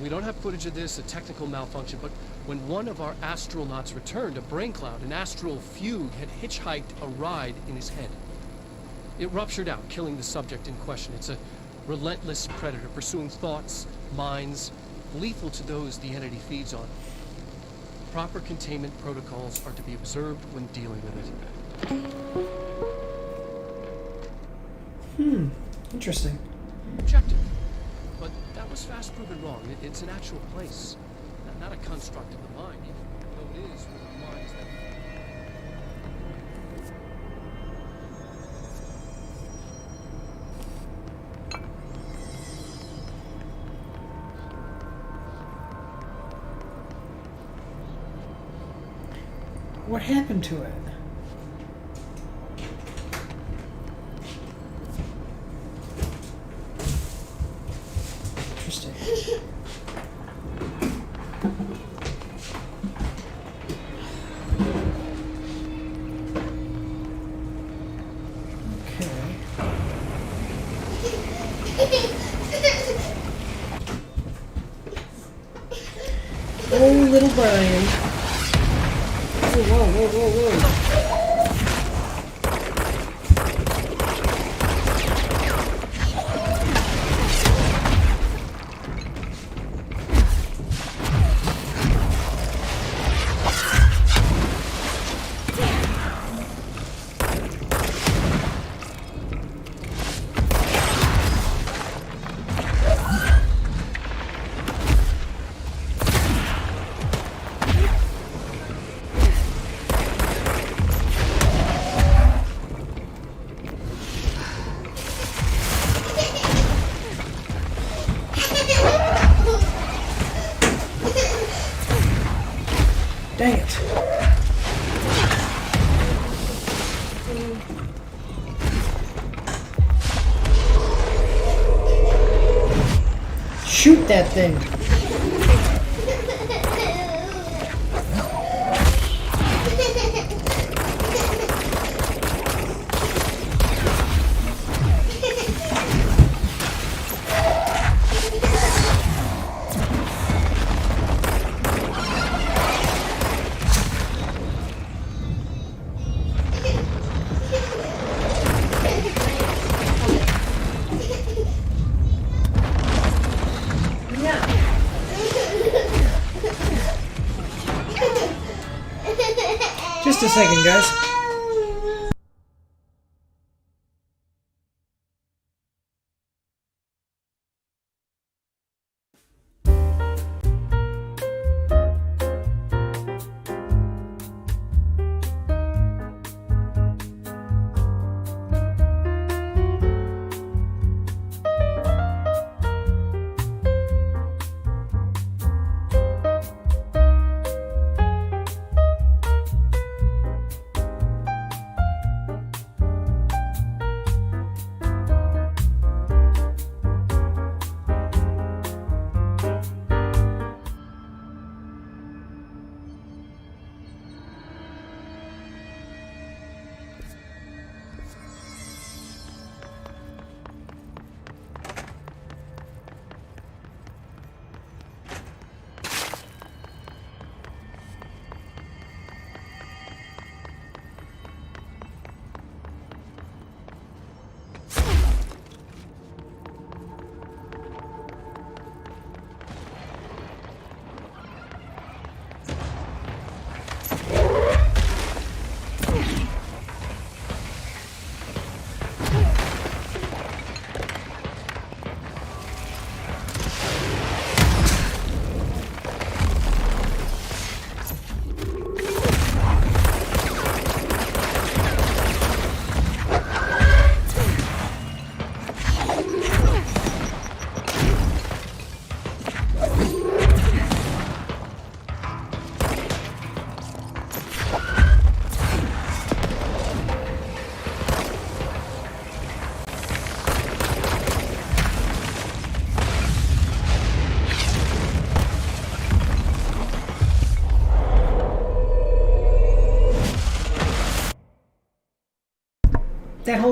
We don't have footage of this, a technical malfunction, but when one of our astronauts returned, a brain cloud, an astral fugue, had hitchhiked a ride in his head. It ruptured out, killing the subject in question. It's a relentless predator, pursuing thoughts, minds, lethal to those the entity feeds on. Proper containment protocols are to be observed when dealing with it. Interesting. Objective. But that was fast proven wrong. It's an actual place, not a construct of the mind, even though it is one of the minds that... What happened to it? Interesting. Oh, little Brian. Whoa, whoa, whoa, whoa, whoa. Dang it. Shoot that thing. Just a second, guys.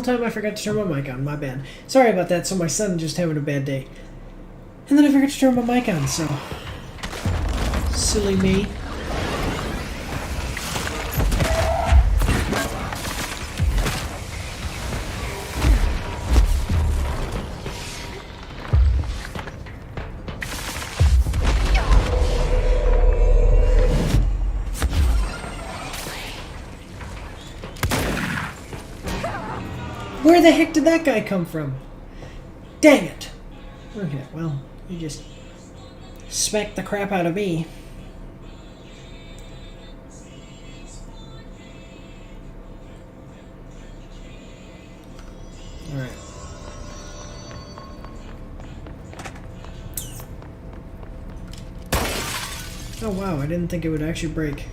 time I forgot to turn my mic on. My bad. Sorry about that. So my son just having a bad day. And then I forgot to turn my mic on, so... Silly me. Where the heck did that guy come from? Dang it! Okay, well, you just smacked the crap out of me. Alright. Oh wow, I didn't think it would actually break.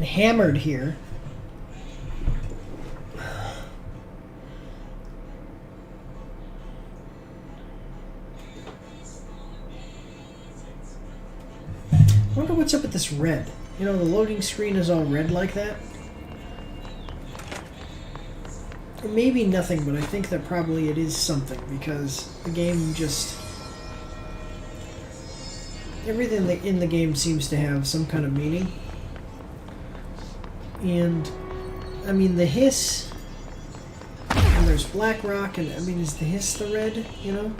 Hammered here. I wonder what's up with this red. You know, the loading screen is all red like that. Or maybe nothing, but I think that probably it is something, because the game just... everything in the game seems to have some kind of meaning. And, I mean, the hiss, and there's Blackrock, and, I mean, is the hiss the red, you know?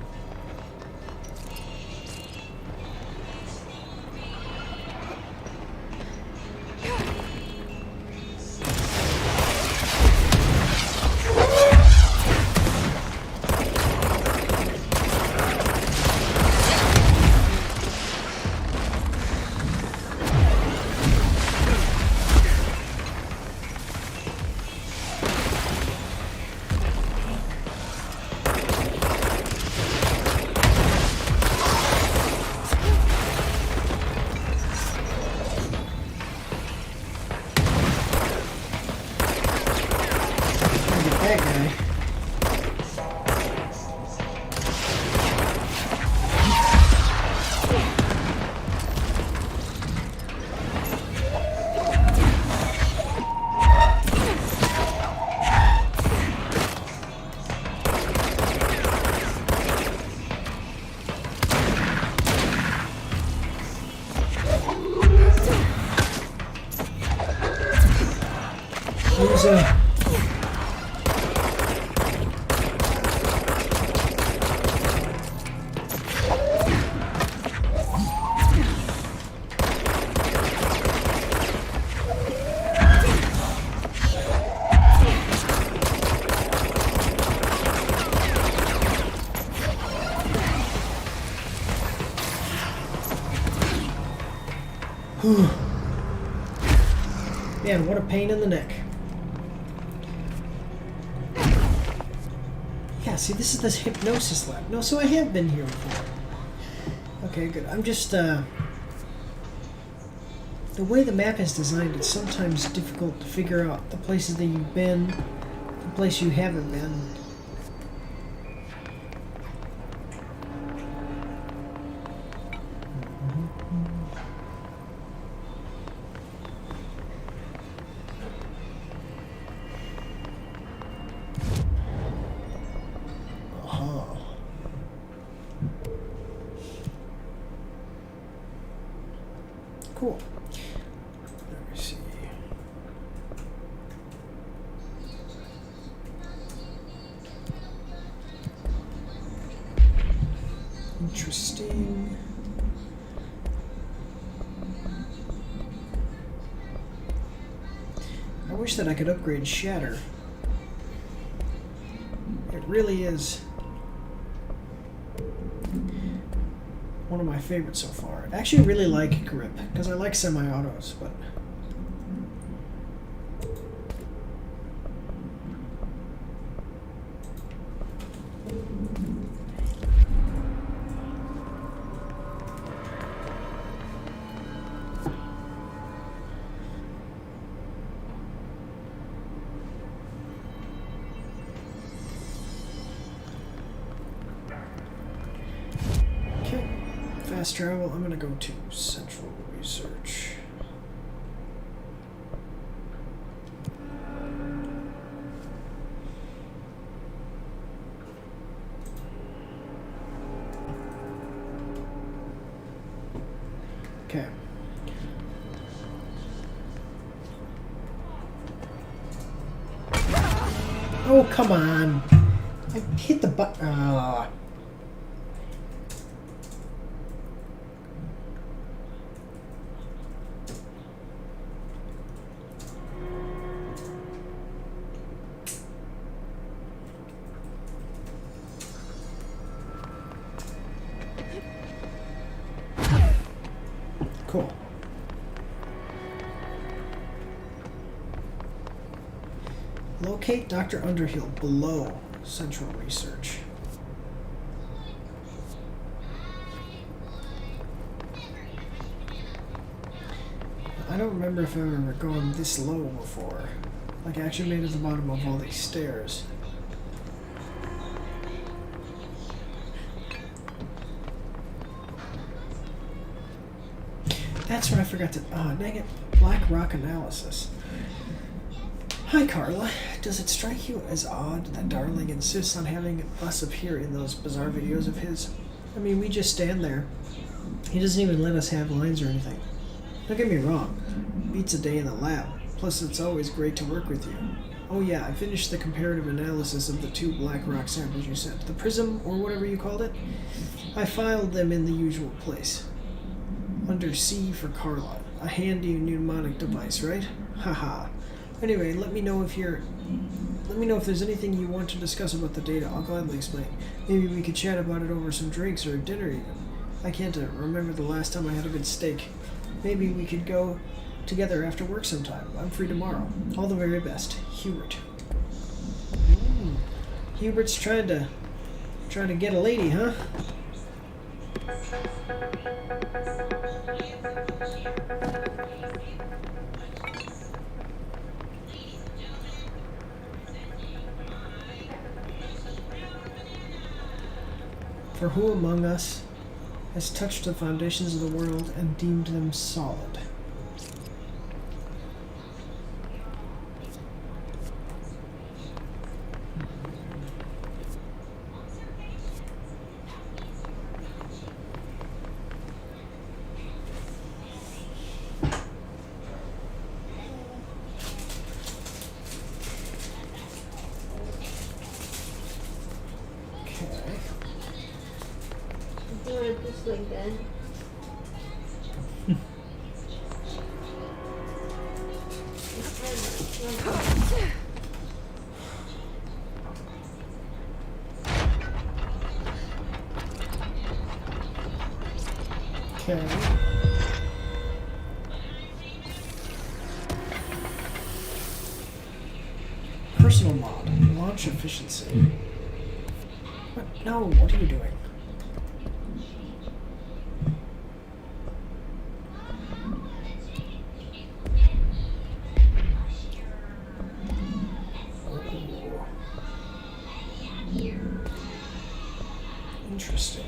Man, what a pain in the neck. Yeah, see, this is this hypnosis lab. No, so I have been here before. Okay, good. I'm just, the way the map is designed, it's sometimes difficult to figure out the places that you've been, the place you haven't been. Cool. Let me see. Interesting. I wish that I could upgrade Shatter. really is one of my favorites so far. I actually really like grip, because I like semi-autos, but... Fast travel, I'm gonna go to Central Research. Okay. Oh, come on. I hit the button. Cool. Locate Dr. Underhill below Central Research. I don't remember if I've ever gone this low before. Like, I actually made it to the bottom of all these stairs. That's what I forgot to... Oh, dang it. Black Rock Analysis. Hi, Carla. Does it strike you as odd that Darling insists on having us appear in those bizarre videos of his? I mean, we just stand there. He doesn't even let us have lines or anything. Don't get me wrong. Beats a day in the lab. Plus, it's always great to work with you. Oh yeah, I finished the comparative analysis of the 2 Black Rock samples you sent. The Prism, or whatever you called it. I filed them in the usual place. Under C for Carla. A handy mnemonic device, right? Haha. Anyway, let me know if there's anything you want to discuss about the data. I'll gladly explain. Maybe we could chat about it over some drinks or dinner even. I can't remember the last time I had a good steak. Maybe we could go together after work sometime. I'm free tomorrow. All the very best. Hubert. Hubert's trying to get a lady, huh? For who among us has touched the foundations of the world and deemed them solid? Okay. Personal mod. Launch efficiency. What? No, what are you doing? Interesting.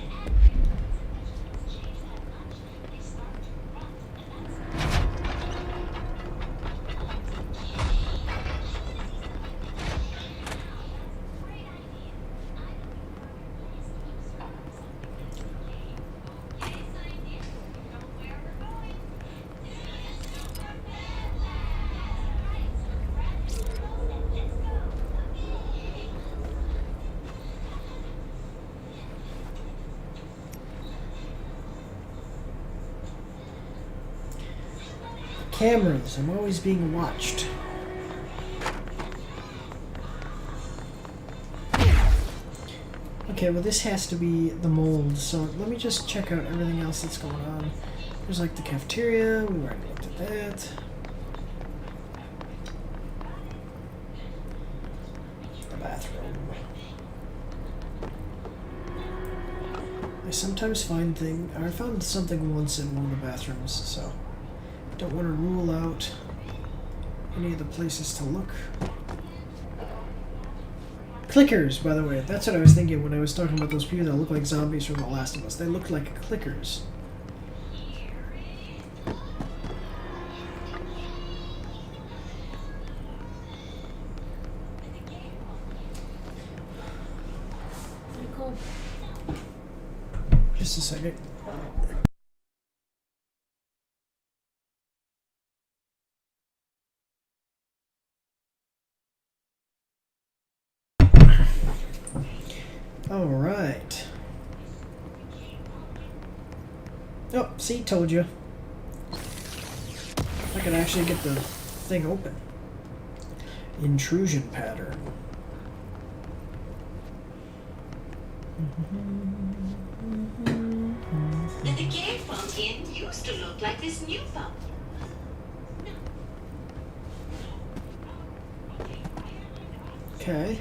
Cameras. I'm always being watched. Okay, well this has to be the mold, so let me just check out everything else that's going on. There's like the cafeteria, we already looked at that. The bathroom. I sometimes find I found something once in one of the bathrooms, so don't want to rule out any of the places to look. Clickers, by the way. That's what I was thinking when I was talking about those people that look like zombies from The Last of Us. They look like clickers. Just a second. All right. Oh, see, told you. I could actually get the thing open. Intrusion pattern. The decayed fountain used to look like this new fountain. Okay.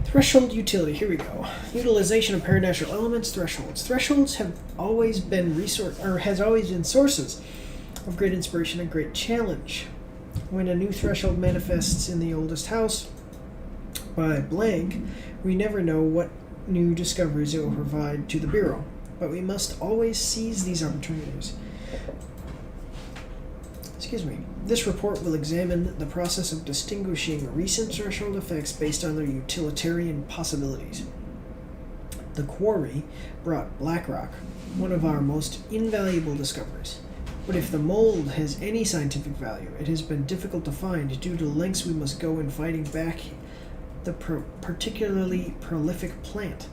Threshold utility, here we go. Utilization of paranatural elements, thresholds. Thresholds have always been sources of great inspiration and great challenge. When a new threshold manifests in the oldest house by blank, we never know what new discoveries it will provide to the Bureau, but we must always seize these opportunities. Excuse me. This report will examine the process of distinguishing recent threshold effects based on their utilitarian possibilities. The quarry brought Blackrock, one of our most invaluable discoveries. But if the mold has any scientific value, it has been difficult to find due to the lengths we must go in fighting back the particularly prolific plant.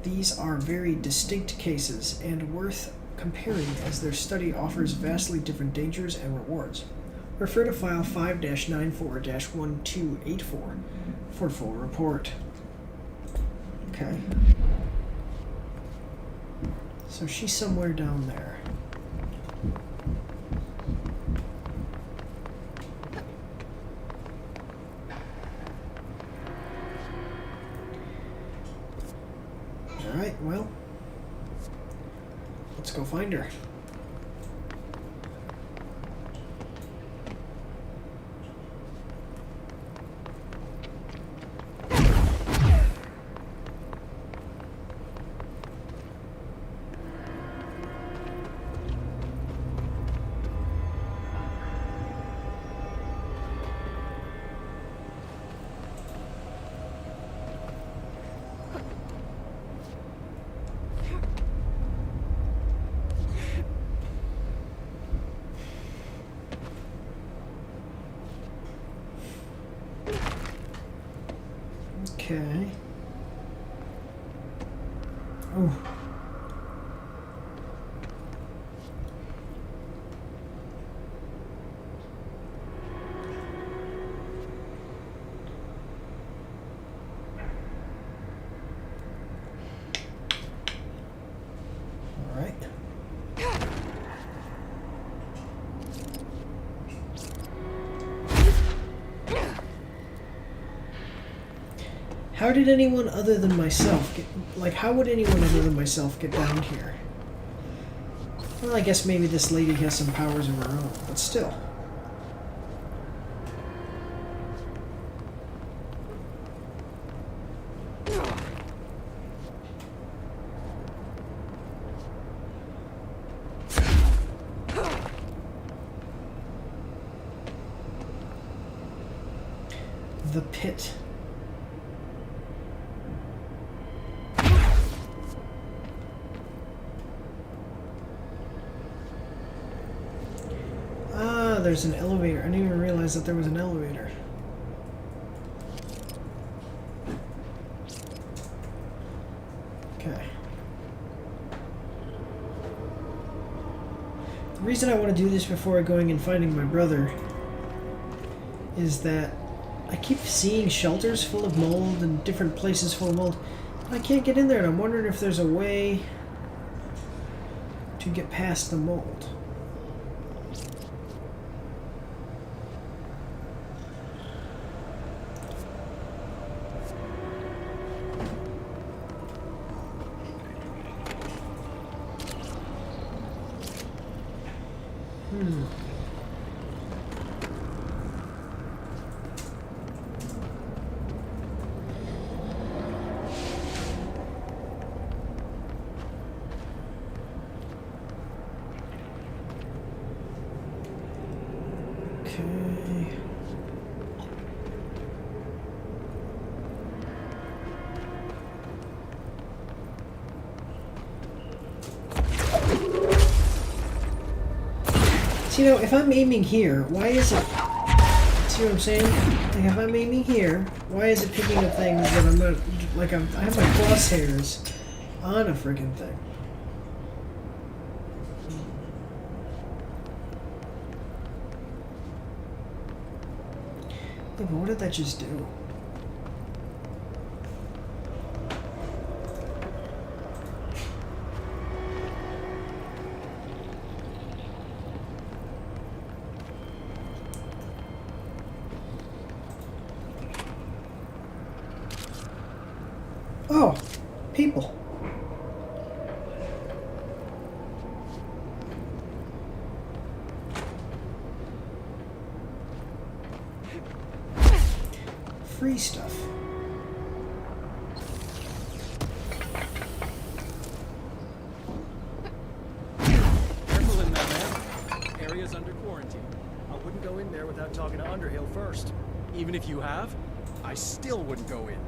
These are very distinct cases and worth comparing as their study offers vastly different dangers and rewards. Refer to file 5-94-1284 for full report. Okay. So she's somewhere down there. Alright, well, let's go find her. Okay. Oh. All right. How did anyone other than myself get, how would anyone other than myself get down here? Well, I guess maybe this lady has some powers of her own, but still. The pit. There's an elevator. I didn't even realize that there was an elevator. The reason I want to do this before going and finding my brother is that I keep seeing shelters full of mold and different places full of mold. I can't get in there, and I'm wondering if there's a way to get past the mold. Okay. So, you know, if I'm aiming here, why is it... See what I'm saying? Like, if I'm aiming here, why is it picking up things that I'm not... Like, I have my crosshairs on a friggin' thing. Yeah, but what did that just do? Oh, people. Free stuff. Careful in there, man. Area's under quarantine. I wouldn't go in there without talking to Underhill first. Even if you have, I still wouldn't go in.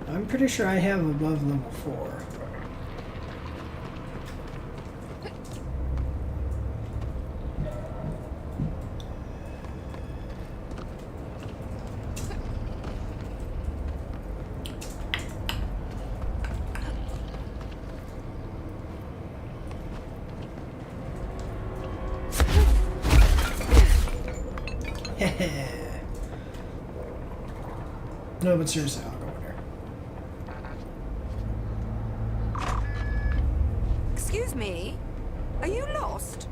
I'm pretty sure I have above level 4. No, but seriously, I'll go in there. Excuse me? Are you lost?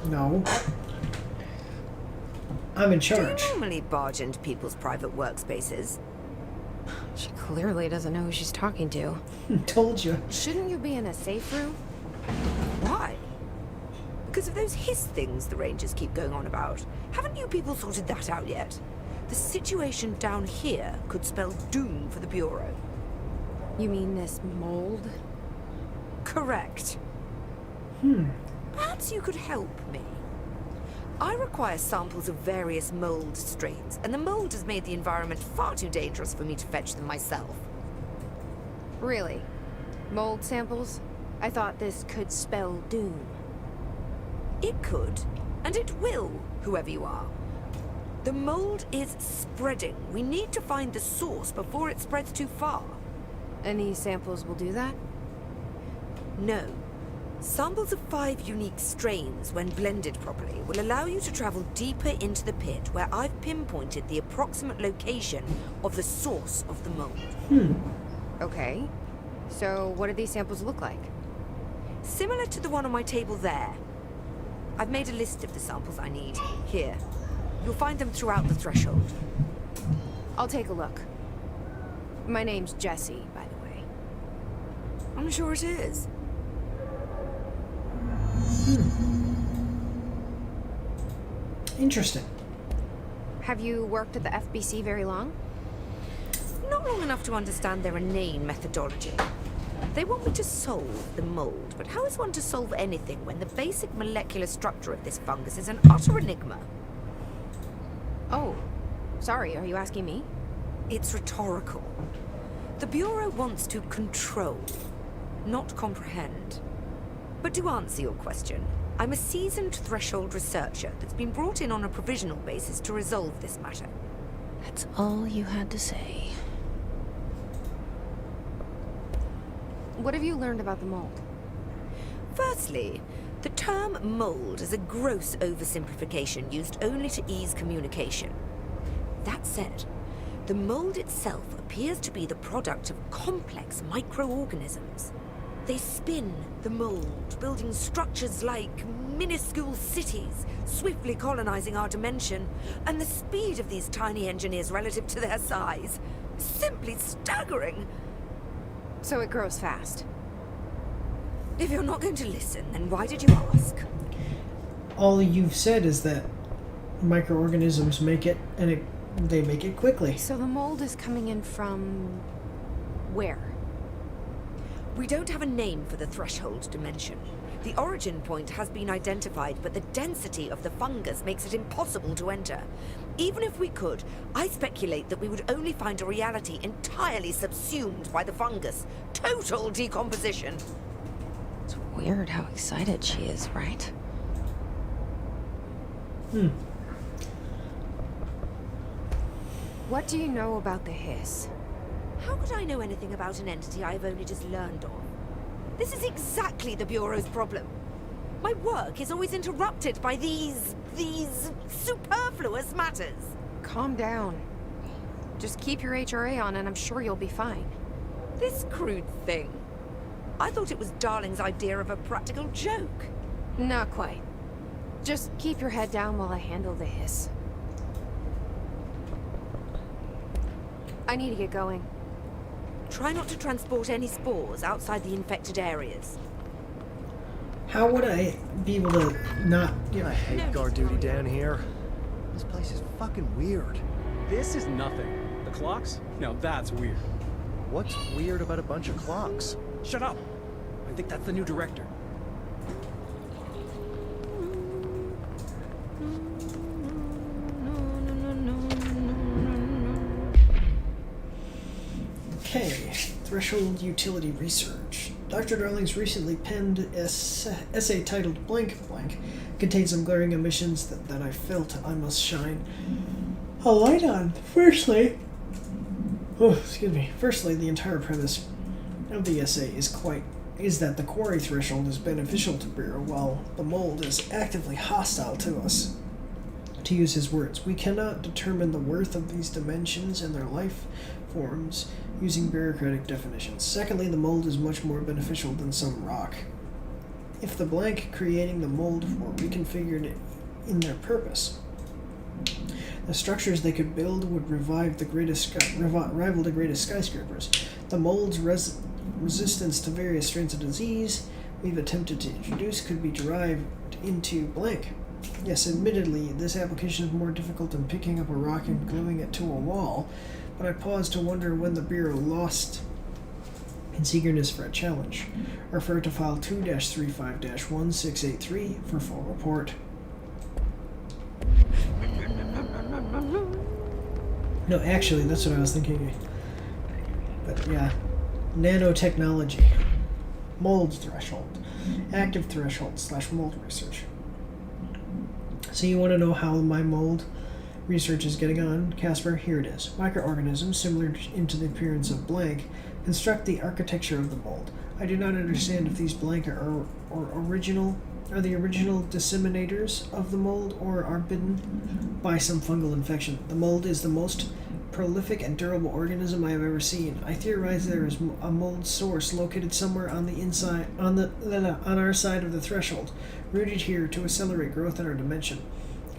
No. I'm in Do you charge. normally barge into people's private workspaces? She clearly doesn't know who she's talking to. Told you. Shouldn't you be in a safe room? Why? Because of those hiss things the Rangers keep going on about. Haven't you people sorted that out yet? The situation down here could spell doom for the Bureau. You mean this mold? Correct. Perhaps you could help me. I require samples of various mold strains, and the mold has made the environment far too dangerous for me to fetch them myself. Really? Mold samples? I thought this could spell doom. It could, and it will, whoever you are. The mold is spreading. We need to find the source before it spreads too far. And these samples will do that? No. Samples of 5 unique strains, when blended properly, will allow you to travel deeper into the pit, where I've pinpointed the approximate location of the source of the mold. Okay. So what do these samples look like? Similar to the one on my table there. I've made a list of the samples I need. Here. You'll find them throughout the threshold. I'll take a look. My name's Jessie, by the way. I'm sure it is. Interesting. Have you worked at the FBC very long? Not long enough to understand their inane methodology. They want me to solve the mold, but how is one to solve anything when the basic molecular structure of this fungus is an utter enigma? Oh, sorry, are you asking me? It's rhetorical. The Bureau wants to control, not comprehend. But to answer your question, I'm a seasoned threshold researcher that's been brought in on a provisional basis to resolve this matter. That's all you had to say. What have you learned about the mold? Firstly, the term mold is a gross oversimplification used only to ease communication. That said, the mold itself appears to be the product of complex microorganisms. They spin the mold, building structures like minuscule cities, swiftly colonizing our dimension, and the speed of these tiny engineers relative to their size is simply staggering. So it grows fast. If you're not going to listen, then why did you ask? All you've said is that microorganisms make it, and they make it quickly. So the mold is coming in from... where? We don't have a name for the threshold dimension. The origin point has been identified, but the density of the fungus makes it impossible to enter. Even if we could, I speculate that we would only find a reality entirely subsumed by the fungus. Total decomposition. It's weird how excited she is, right? What do you know about the hiss? How could I know anything about an entity I've only just learned of? This is exactly the Bureau's problem. My work is always interrupted by these superfluous matters. Calm down. Just keep your HRA on and I'm sure you'll be fine. This crude thing. I thought it was Darling's idea of a practical joke. Not quite. Just keep your head down while I handle the hiss. I need to get going. Try not to transport any spores outside the infected areas. How would I be able to not... I hate guard duty down here. This place is fucking weird. This is nothing. The clocks? Now that's weird. What's weird about a bunch of clocks? Shut up! I think that's the new director. Okay, Threshold Utility Research. Dr. Darling's recently penned essay titled Blank Blank contains some glaring omissions that I felt I must shine a light on. Firstly, the entire premise of the essay is that the quarry threshold is beneficial to Bureau while the mold is actively hostile to us. To use his words, we cannot determine the worth of these dimensions and their life forms using bureaucratic definitions. Secondly, the mold is much more beneficial than some rock. If the blank creating the mold were reconfigured in their purpose, the structures they could build would rival the greatest skyscrapers. The mold's resistance to various strains of disease we've attempted to introduce could be derived into blank. Yes, admittedly, this application is more difficult than picking up a rock and gluing it to a wall, but I pause to wonder when the Bureau lost its eagerness for a challenge. Refer to File 2-35-1683 for full report. No, actually, that's what I was thinking. But yeah, nanotechnology, mold threshold, active threshold / mold research. So you want to know how my mold research is getting on, Casper? Here it is. Microorganisms, similar into the appearance of blank, construct the architecture of the mold. I do not understand if these blank are the original disseminators of the mold or are bitten by some fungal infection. The mold is the most prolific and durable organism I have ever seen. I theorize there is a mold source located somewhere on the inside, on our side of the threshold, rooted here to accelerate growth in our dimension.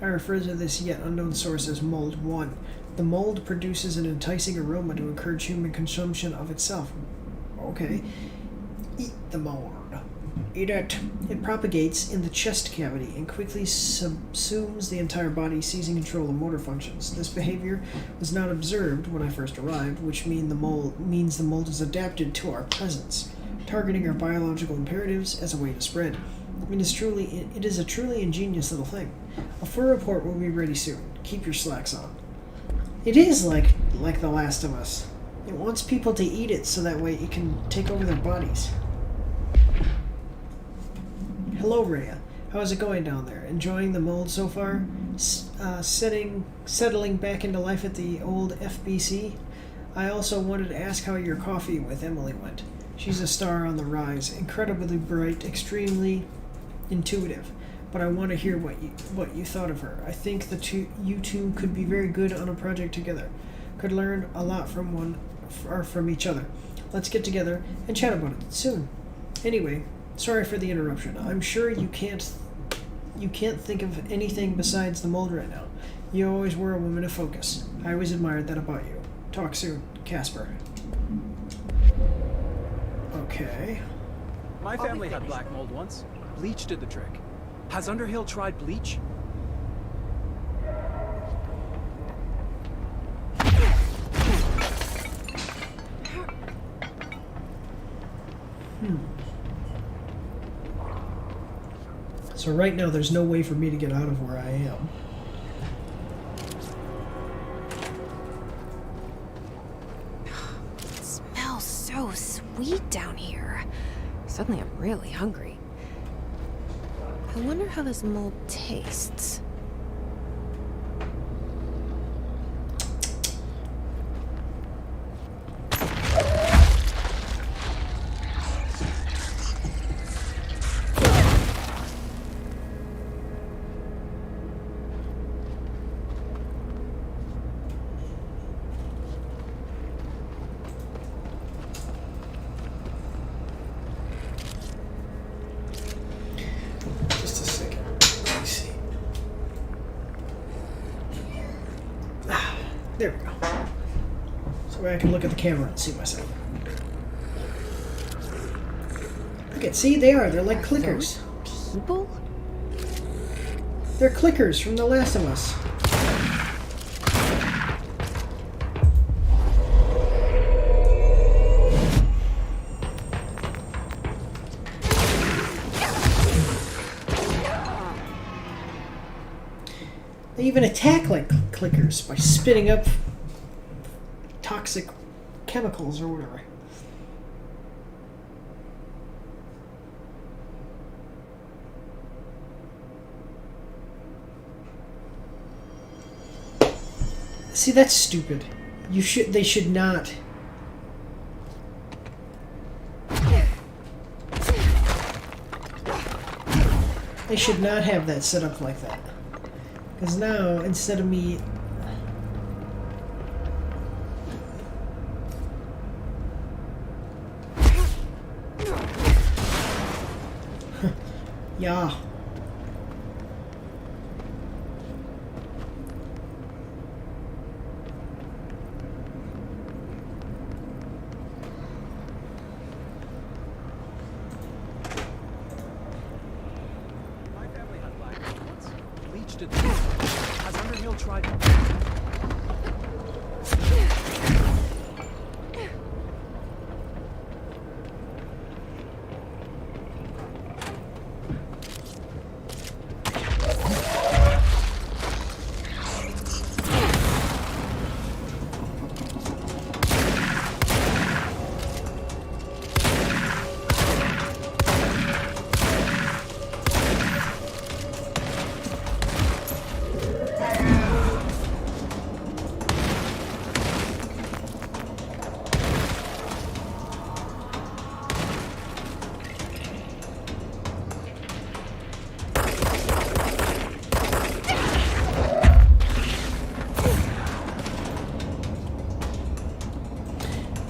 I refer to this yet unknown source as Mold 1. The mold produces an enticing aroma to encourage human consumption of itself. Okay. Eat the mold. Eat it. It propagates in the chest cavity and quickly subsumes the entire body, seizing control of motor functions. This behavior was not observed when I first arrived, which means the mold is adapted to our presence, targeting our biological imperatives as a way to spread. It is a truly ingenious little thing. A full report will be ready soon. Keep your slacks on. It is like The Last of Us. It wants people to eat it so that way it can take over their bodies. Hello, Rhea. How is it going down there? Enjoying the mold so far? settling back into life at the old FBC. I also wanted to ask how your coffee with Emily went. She's a star on the rise, incredibly bright, extremely intuitive. But I want to hear what you thought of her. I think you two could be very good on a project together. Could learn a lot from each other. Let's get together and chat about it soon. Anyway, sorry for the interruption. I'm sure you can't think of anything besides the mold right now. You always were a woman of focus. I always admired that about you. Talk soon, Casper. Okay. My family had black mold once. Bleach did the trick. Has Underhill tried bleach? So right now there's no way for me to get out of where I am. It smells so sweet down here. Suddenly I'm really hungry. I wonder how this mold tastes. There we go. So I can look at the camera and see myself. Okay, see, they're like clickers. People? They're clickers from The Last of Us. They even attack like clickers by spitting up toxic chemicals or whatever. See, that's stupid. They should not. They should not have that set up like that. Because now, instead of me... yeah. My family had black mold once. Bleach did the trick. Has Underhill tried?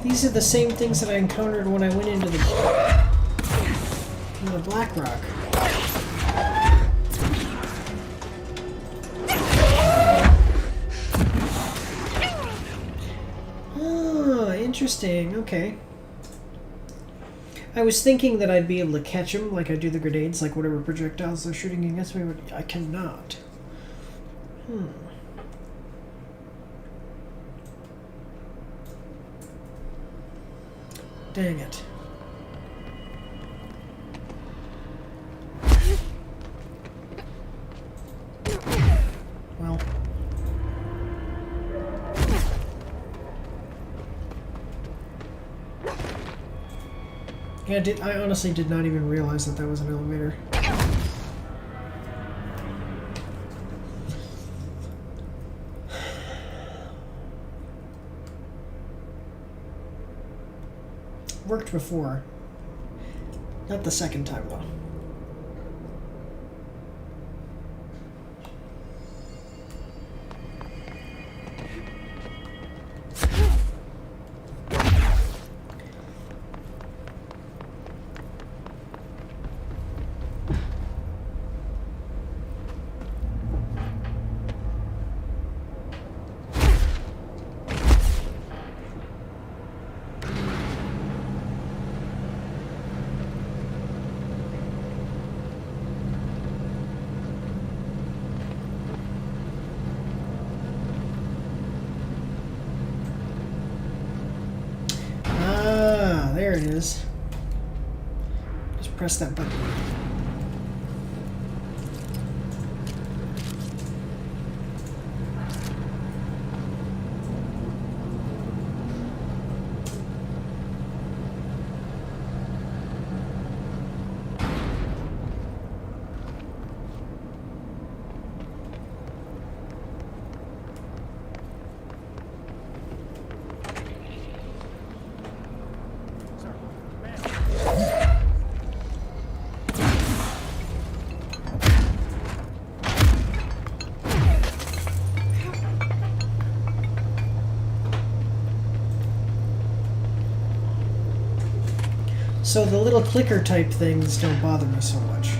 These are the same things that I encountered when I went into the Black Rock. Oh, interesting. Okay. I was thinking that I'd be able to catch them like I do the grenades, like whatever projectiles they're shooting against me, but I cannot. Dang it. Well. Yeah, I honestly did not even realize that that was an elevator. worked before. Not the second time, though. There it is. Just press that button. So the little clicker type things don't bother me so much.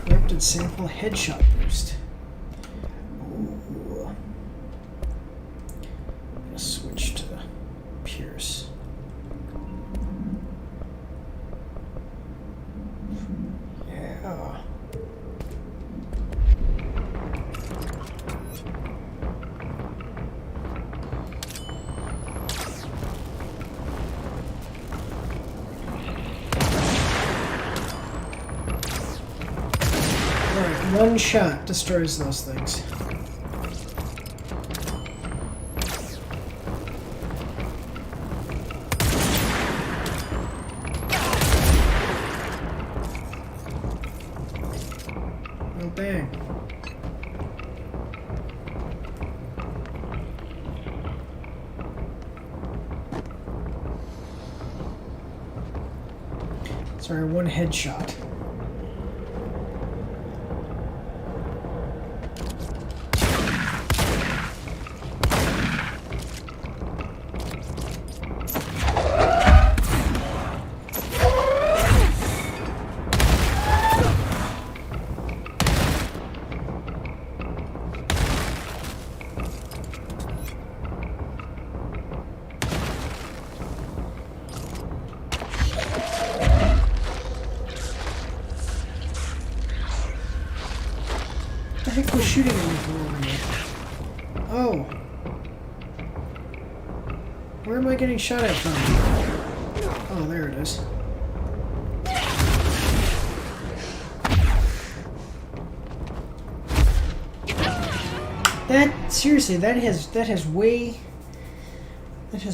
Corrupted sample headshot boost. Ooh. I'm gonna switch to Pierce. Yeah. Alright, one shot destroys those things. Oh, bang. Sorry, one headshot. What the heck was shooting at me from over here? Oh. Where am I getting shot at from? Oh, there it is. That seriously, that has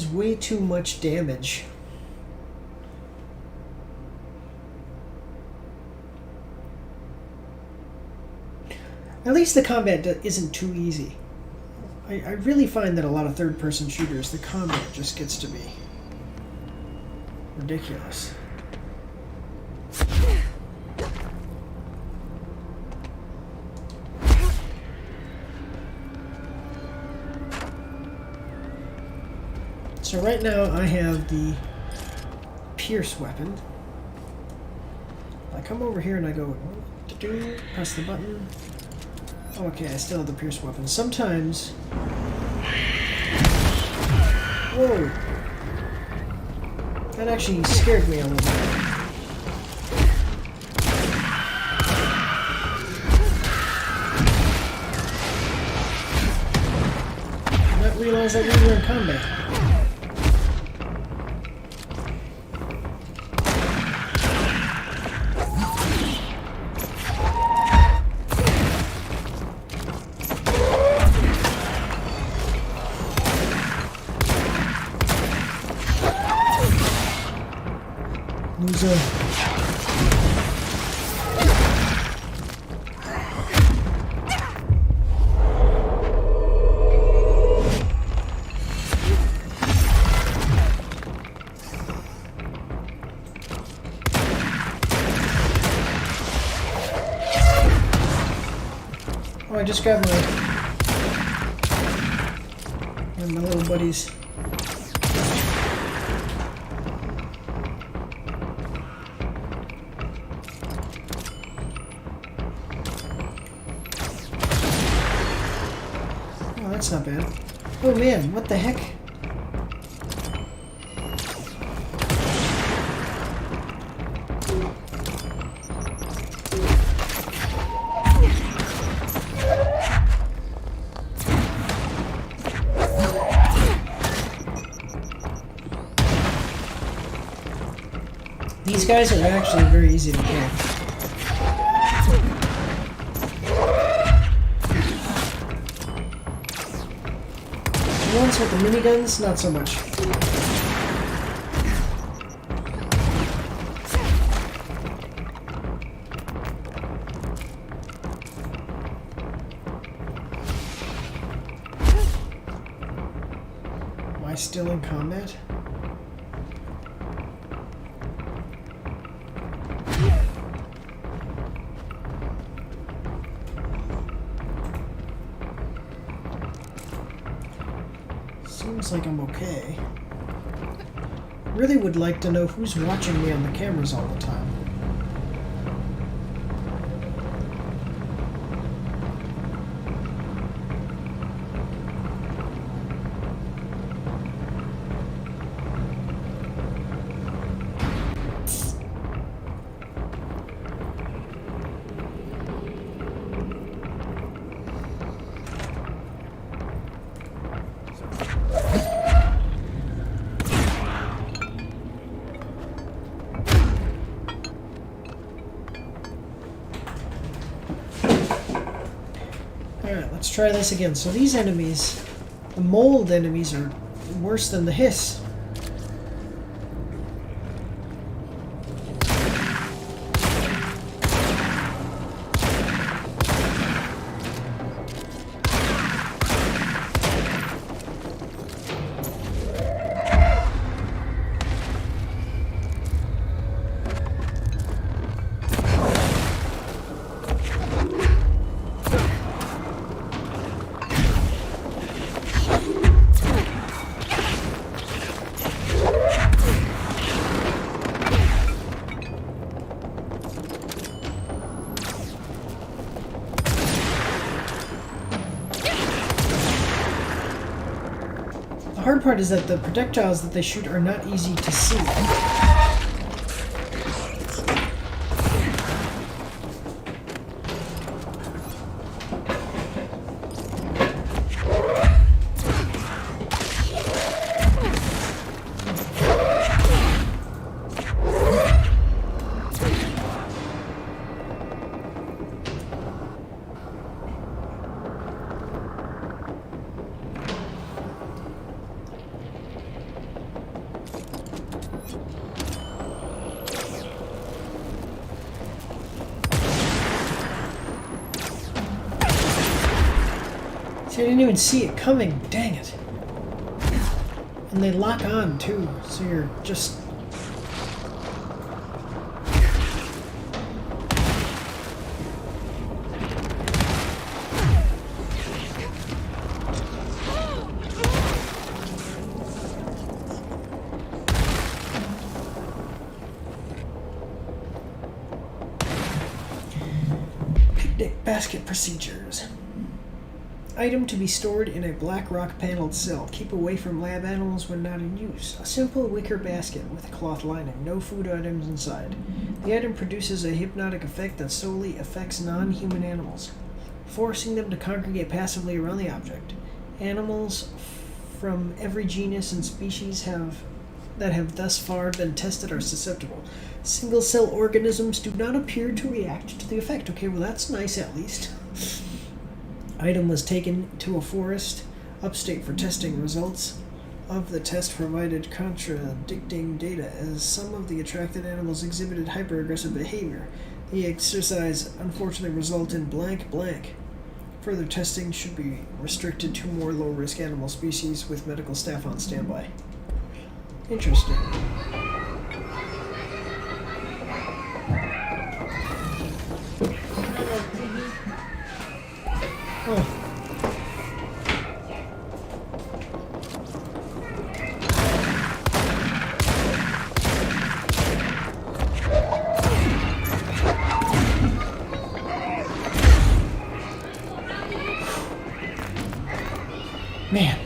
way too much damage. At least the combat isn't too easy. I really find that a lot of third-person shooters, the combat just gets to be ridiculous. So right now I have the Pierce weapon. I come over here and I go, press the button. Okay, I still have the Pierce weapon. Sometimes... Whoa! That actually scared me a little bit. I did not realize that we were in combat. Who's Oh, I just grabbed my little buddies. Oh, that's not bad. Oh man, what the heck? These guys are actually very easy to kill. The ones with the miniguns, not so much. Am I still in combat? Seems like I'm okay. Really would like to know who's watching me on the cameras all the time. Alright, let's try this again. So these enemies, the mold enemies, are worse than the hiss. The hard part is that the projectiles that they shoot are not easy to see. See, I didn't even see it coming. Dang it. And they lock on, too. So you're just... Picnic basket procedures. Item to be stored in a black rock paneled cell. Keep away from lab animals when not in use. A simple wicker basket with a cloth lining. No food items inside. The item produces a hypnotic effect that solely affects non-human animals, forcing them to congregate passively around the object. Animals from every genus and species that have thus far been tested are susceptible. Single-cell organisms do not appear to react to the effect. Okay, well that's nice at least. Item was taken to a forest upstate for testing results. of the test provided contradicting data, as some of the attracted animals exhibited hyper-aggressive behavior. The exercise unfortunately resulted in blank blank. Further testing should be restricted to more low-risk animal species with medical staff on standby. Interesting. Oh. Man.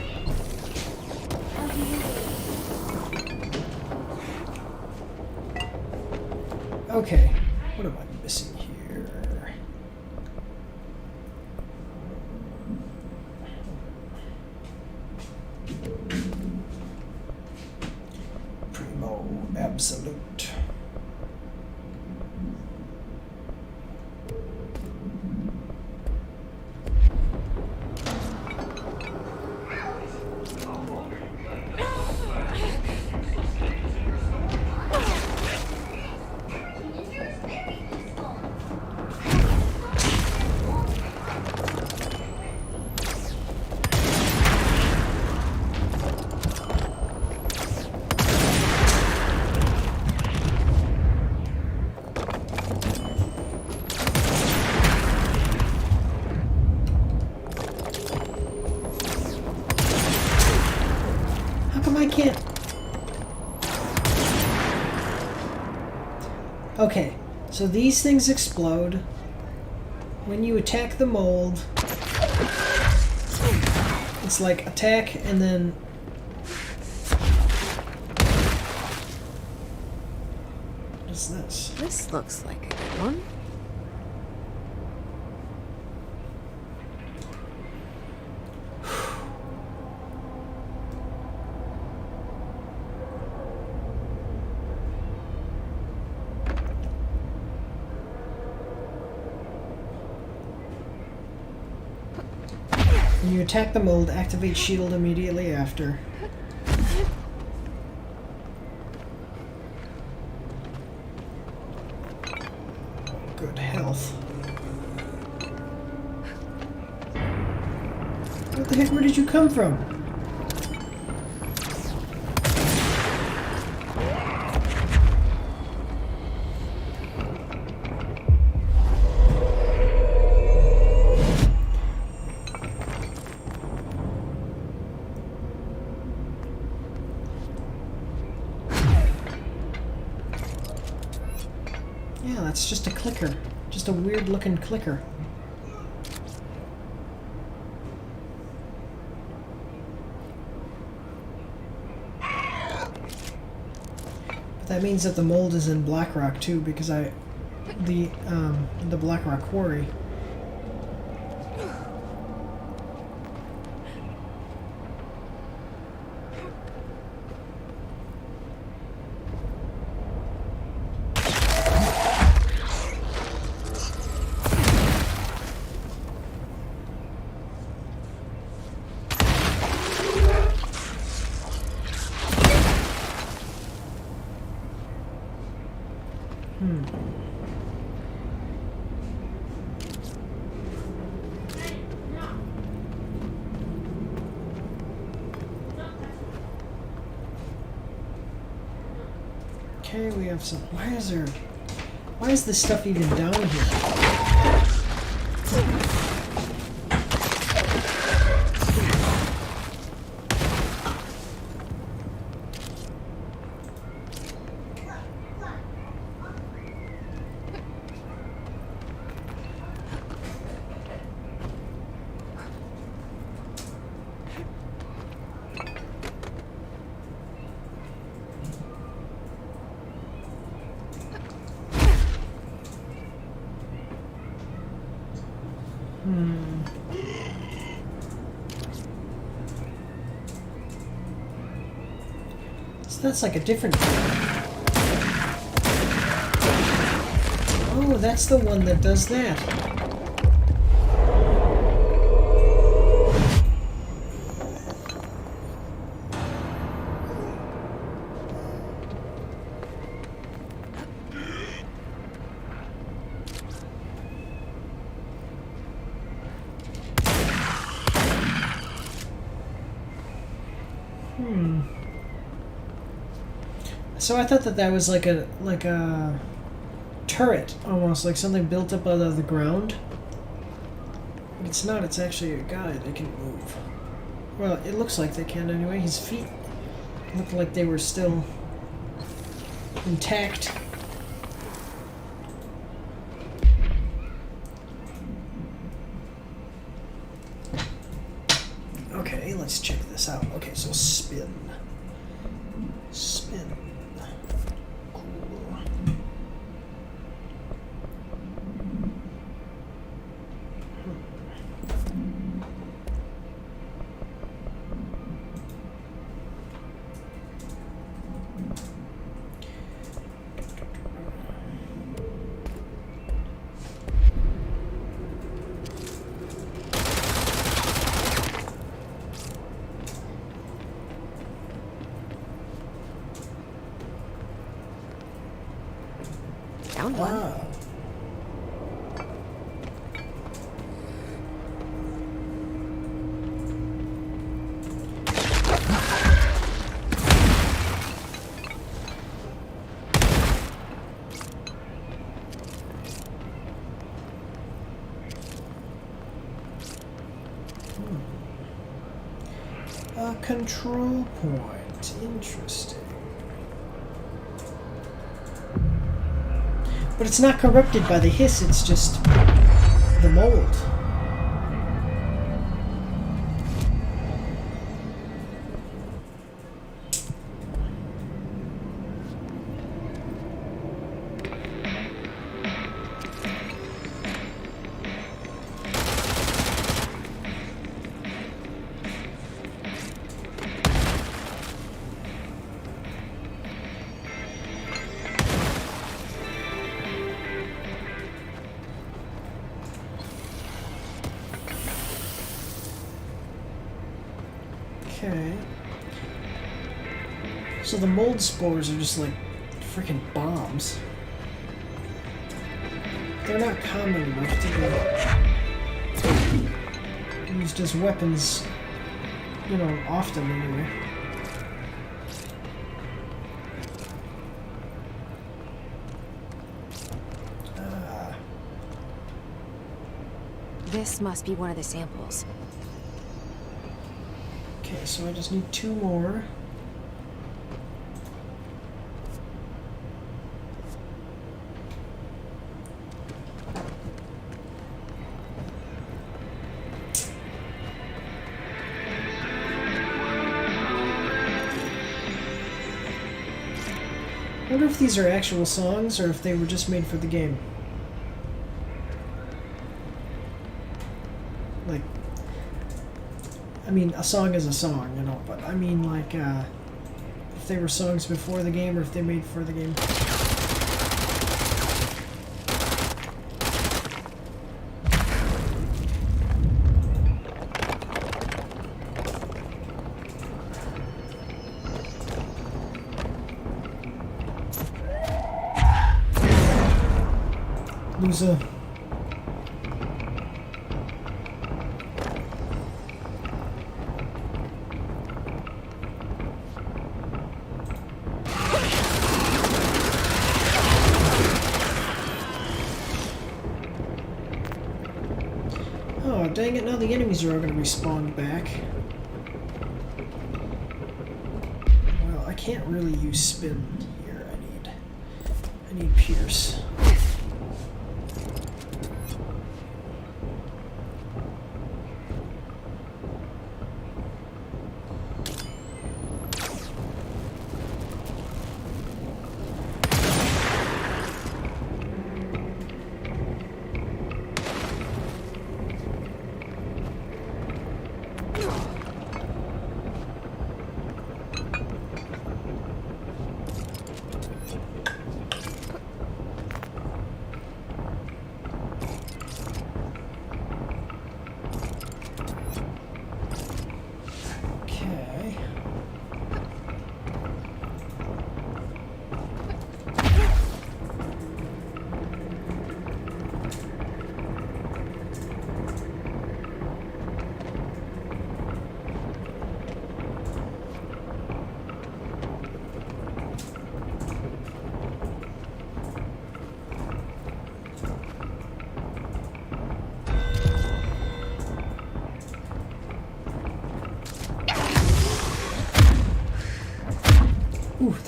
Okay, what am I missing here? Primo Absolute. I can't. Okay, so these things explode when you attack the mold. It's like attack and then what is this? This looks like a good one. When you attack the mold, activate shield immediately after. Good health. What the heck? Where did you come from? Yeah, that's just a clicker. Just a weird looking clicker. But that means that the mold is in Blackrock too, because the Blackrock quarry. Okay, we have some. Why is this stuff even down here? So that's like a different. Oh, that's the one that does that. So I thought that that was like a turret, almost like something built up out of the ground. But it's not. It's actually a guy that can move. Well, it looks like they can anyway. His feet looked like they were still intact. Okay, let's check this out. Okay, so spin. Spin. Cool. Found one. Wow. A control point. Interesting. But it's not corrupted by the hiss, it's just the mold. Okay. So the mold spores are just like freaking bombs. They're not common enough to be used as weapons, you know, often anyway. This must be one of the samples. Okay, so I just need 2 more. I wonder if these are actual songs or if they were just made for the game. Like, I mean, a song is a song, you know, but I mean, like, if they were songs before the game or if they made for the game. Loser. Oh, dang it, now the enemies are all gonna respawn back. Well, I can't really use spin here. I need Pierce.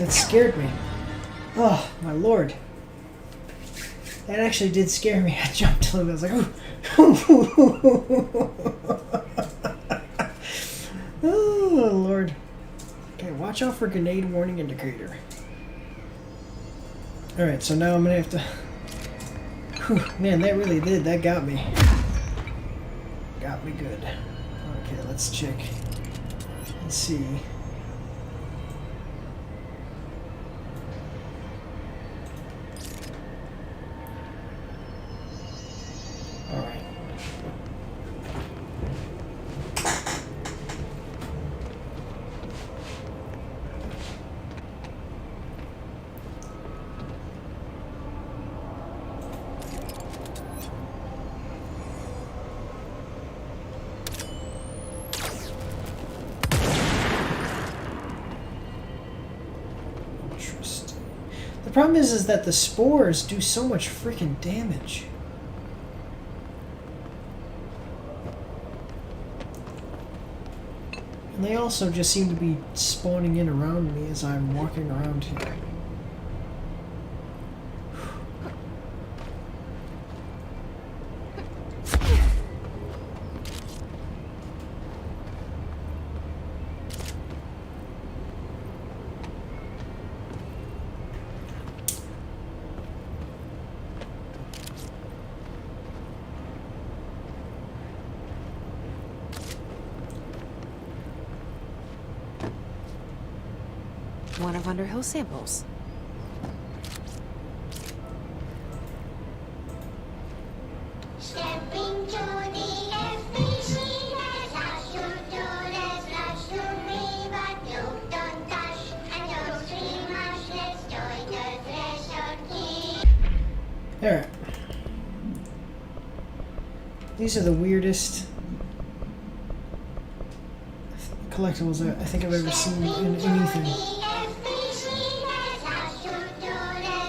That scared me. Oh, my lord. That actually did scare me. I jumped a little bit. I was like, ooh. Oh, lord. Okay, watch out for grenade warning indicator. Alright, so now I'm gonna have to... Whew, man, that really did. That got me. Got me good. Okay, let's check. Let's see. Alright. Interesting. The problem is that the spores do so much freaking damage. And they also just seem to be spawning in around me as I'm walking around here. One of Underhill's samples. Step into the FBC, there's lots to do, there's lots to me, but you don't dash and don't scream much. Let's join the Threshold Key. Alright. These are the weirdest collectibles I think I've ever seen in anything.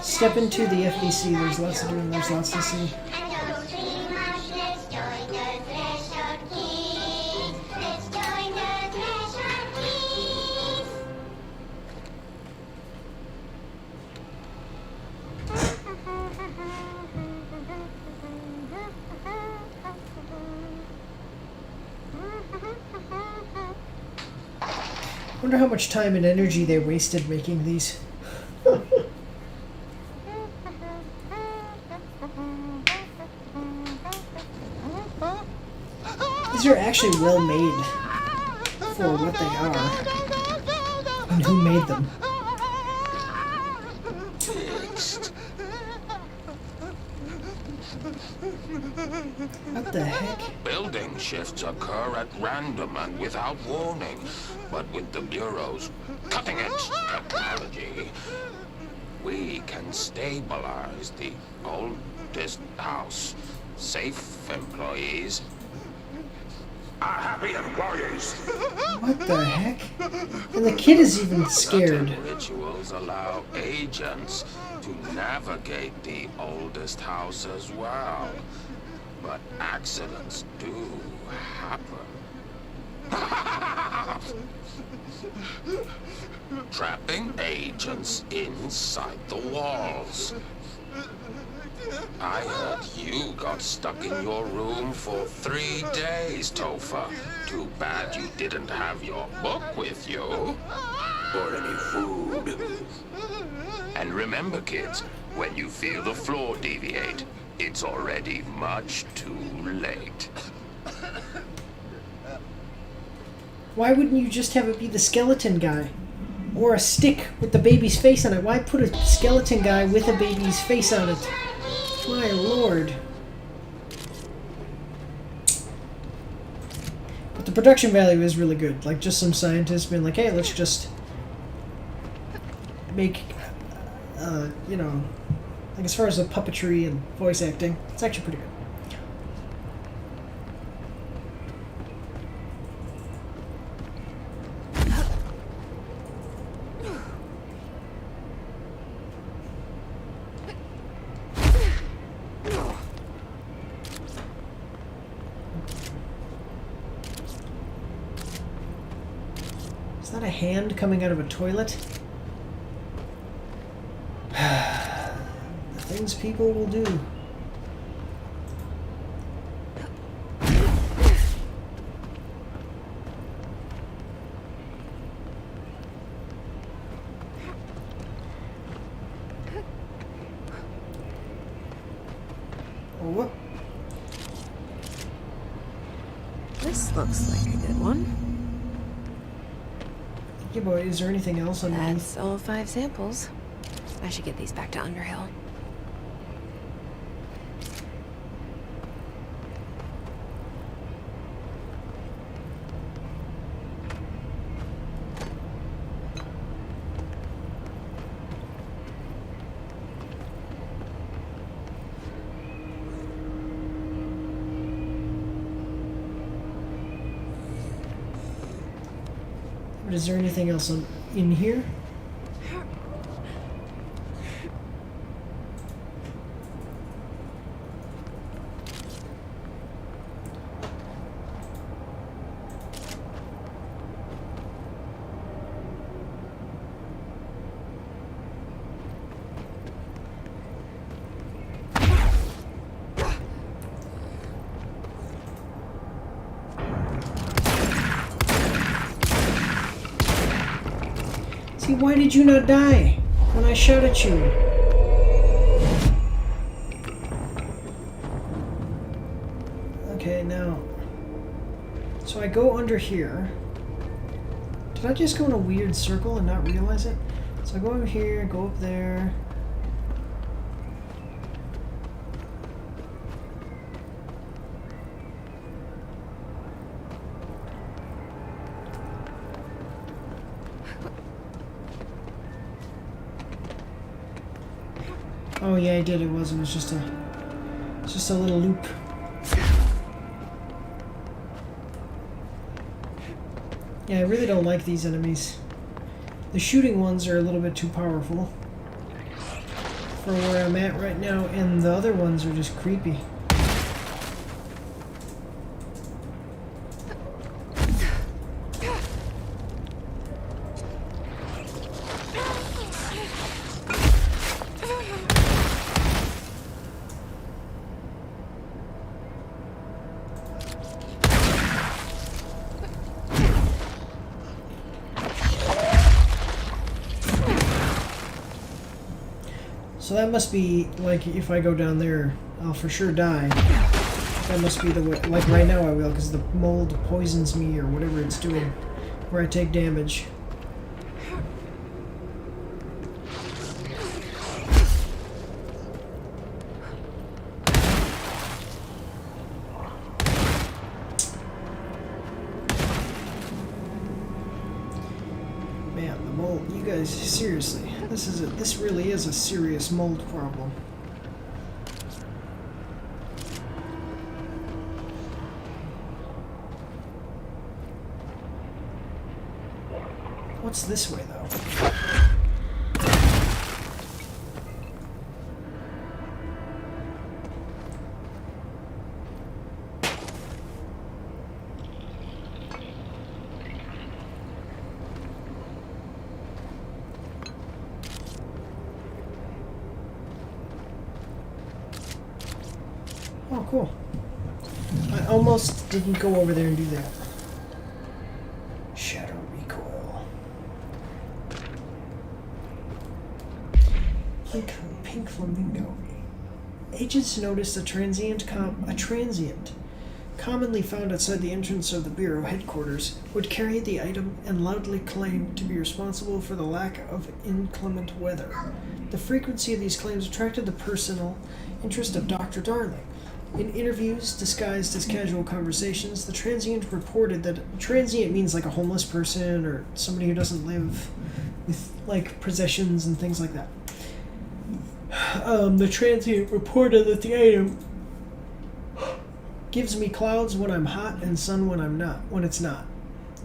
Step into the FBC, there's lots to do and there's lots to see. Wonder how much time and energy they wasted making these. These are actually well made for what they are and who made them. What the heck? Building shifts occur at random and without warning, but with the Bureau's cutting-edge technology, we can stabilize the oldest house. Safe employees are happy employees. What the heck? And the kid is even scared. Certain rituals allow agents to navigate the oldest house as well. But accidents do happen. Trapping agents inside the walls. I heard you got stuck in your room for 3 days, Topher. Too bad you didn't have your book with you. Or any food. And remember, kids, when you feel the floor deviate, it's already much too late. Why wouldn't you just have it be the skeleton guy? Or a stick with the baby's face on it? Why put a skeleton guy with a baby's face on it? My lord. But the production value is really good. Like, just some scientists being like, hey, let's just make, you know, like as far as the puppetry and voice acting, it's actually pretty good. Is that a hand coming out of a toilet? Things people will do. Oh, This looks like a good one. yeah, boy, is there anything else underneath? That's all 5 samples. I should get these back to Underhill. But is there anything else in here? See, why did you not die when I shot at you? Okay, now. So I go under here. Did I just go in a weird circle and not realize it? So I go over here, go up there. Oh yeah, I did. It was just a little loop. Yeah, I really don't like these enemies. The shooting ones are a little bit too powerful for where I'm at right now, and the other ones are just creepy. So that must be, like, if I go down there, I'll for sure die. That must be the way, like right now I will, because the mold poisons me or whatever it's doing, where I take damage. Man, the mold, you guys, seriously. This really is a serious mold problem. What's this way, though? Oh, cool. I almost didn't go over there and do that. Shadow recoil. Pink flamingo. Agents noticed a transient, commonly found outside the entrance of the Bureau headquarters, would carry the item and loudly claim to be responsible for the lack of inclement weather. The frequency of these claims attracted the personal interest of Dr. Darling. In interviews disguised as casual conversations, the transient reported that transient means like a homeless person or somebody who doesn't live with like possessions and things like that. The transient reported that the item gives me clouds when I'm hot and sun when it's not.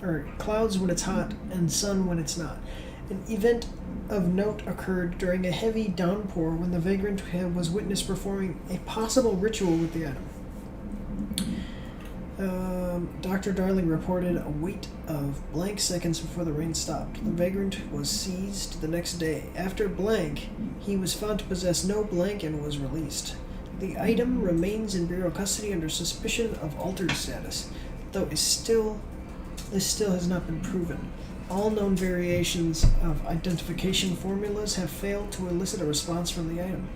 Or clouds when it's hot and sun when it's not. An event of note occurred during a heavy downpour when the vagrant was witnessed performing a possible ritual with the item. Dr. Darling reported a wait of blank seconds before the rain stopped. The vagrant was seized the next day. After blank, he was found to possess no blank and was released. The item remains in Bureau custody under suspicion of altered status, though this still has not been proven. All known variations of identification formulas have failed to elicit a response from the item.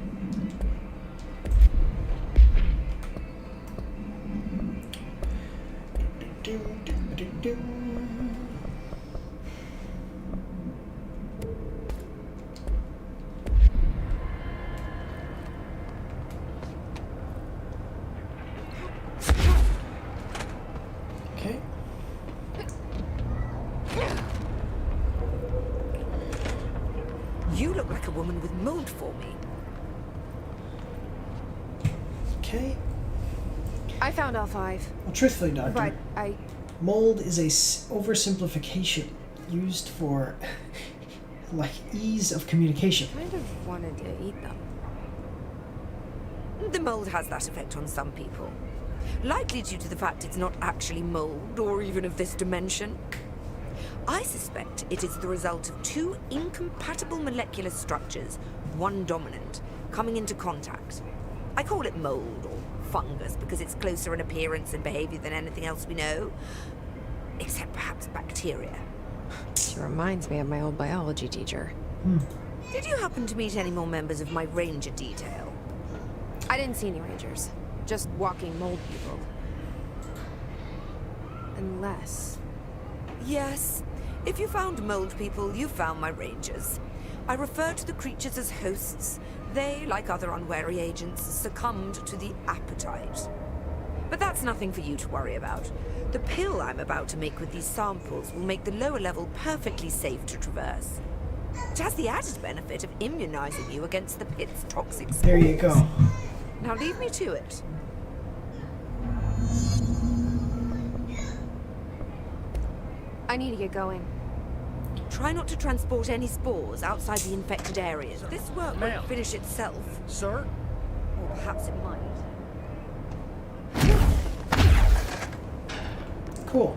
Okay. You look like a woman with mold for me. Okay. I found all 5. Well, truthfully, Doctor, But I... mold is a oversimplification used for like ease of communication. kind of wanted to eat them. The mold has that effect on some people. Likely due to the fact it's not actually mold, or even of this dimension. I suspect it is the result of 2 incompatible molecular structures, one dominant, coming into contact. I call it mold, or fungus, because it's closer in appearance and behavior than anything else we know. Except perhaps bacteria. She reminds me of my old biology teacher. Did you happen to meet any more members of my ranger detail? I didn't see any rangers. Just walking mold people. Unless... Yes. If you found mold people, you found my rangers. I refer to the creatures as hosts. They, like other unwary agents, succumbed to the appetite. But that's nothing for you to worry about. The pill I'm about to make with these samples will make the lower level perfectly safe to traverse. It has the added benefit of immunizing you against the pit's toxic spores. There you go. Now leave me to it. I need to get going. Try not to transport any spores outside the infected areas. This work Ma'am. won't finish itself. Sir? Or perhaps it might. Cool.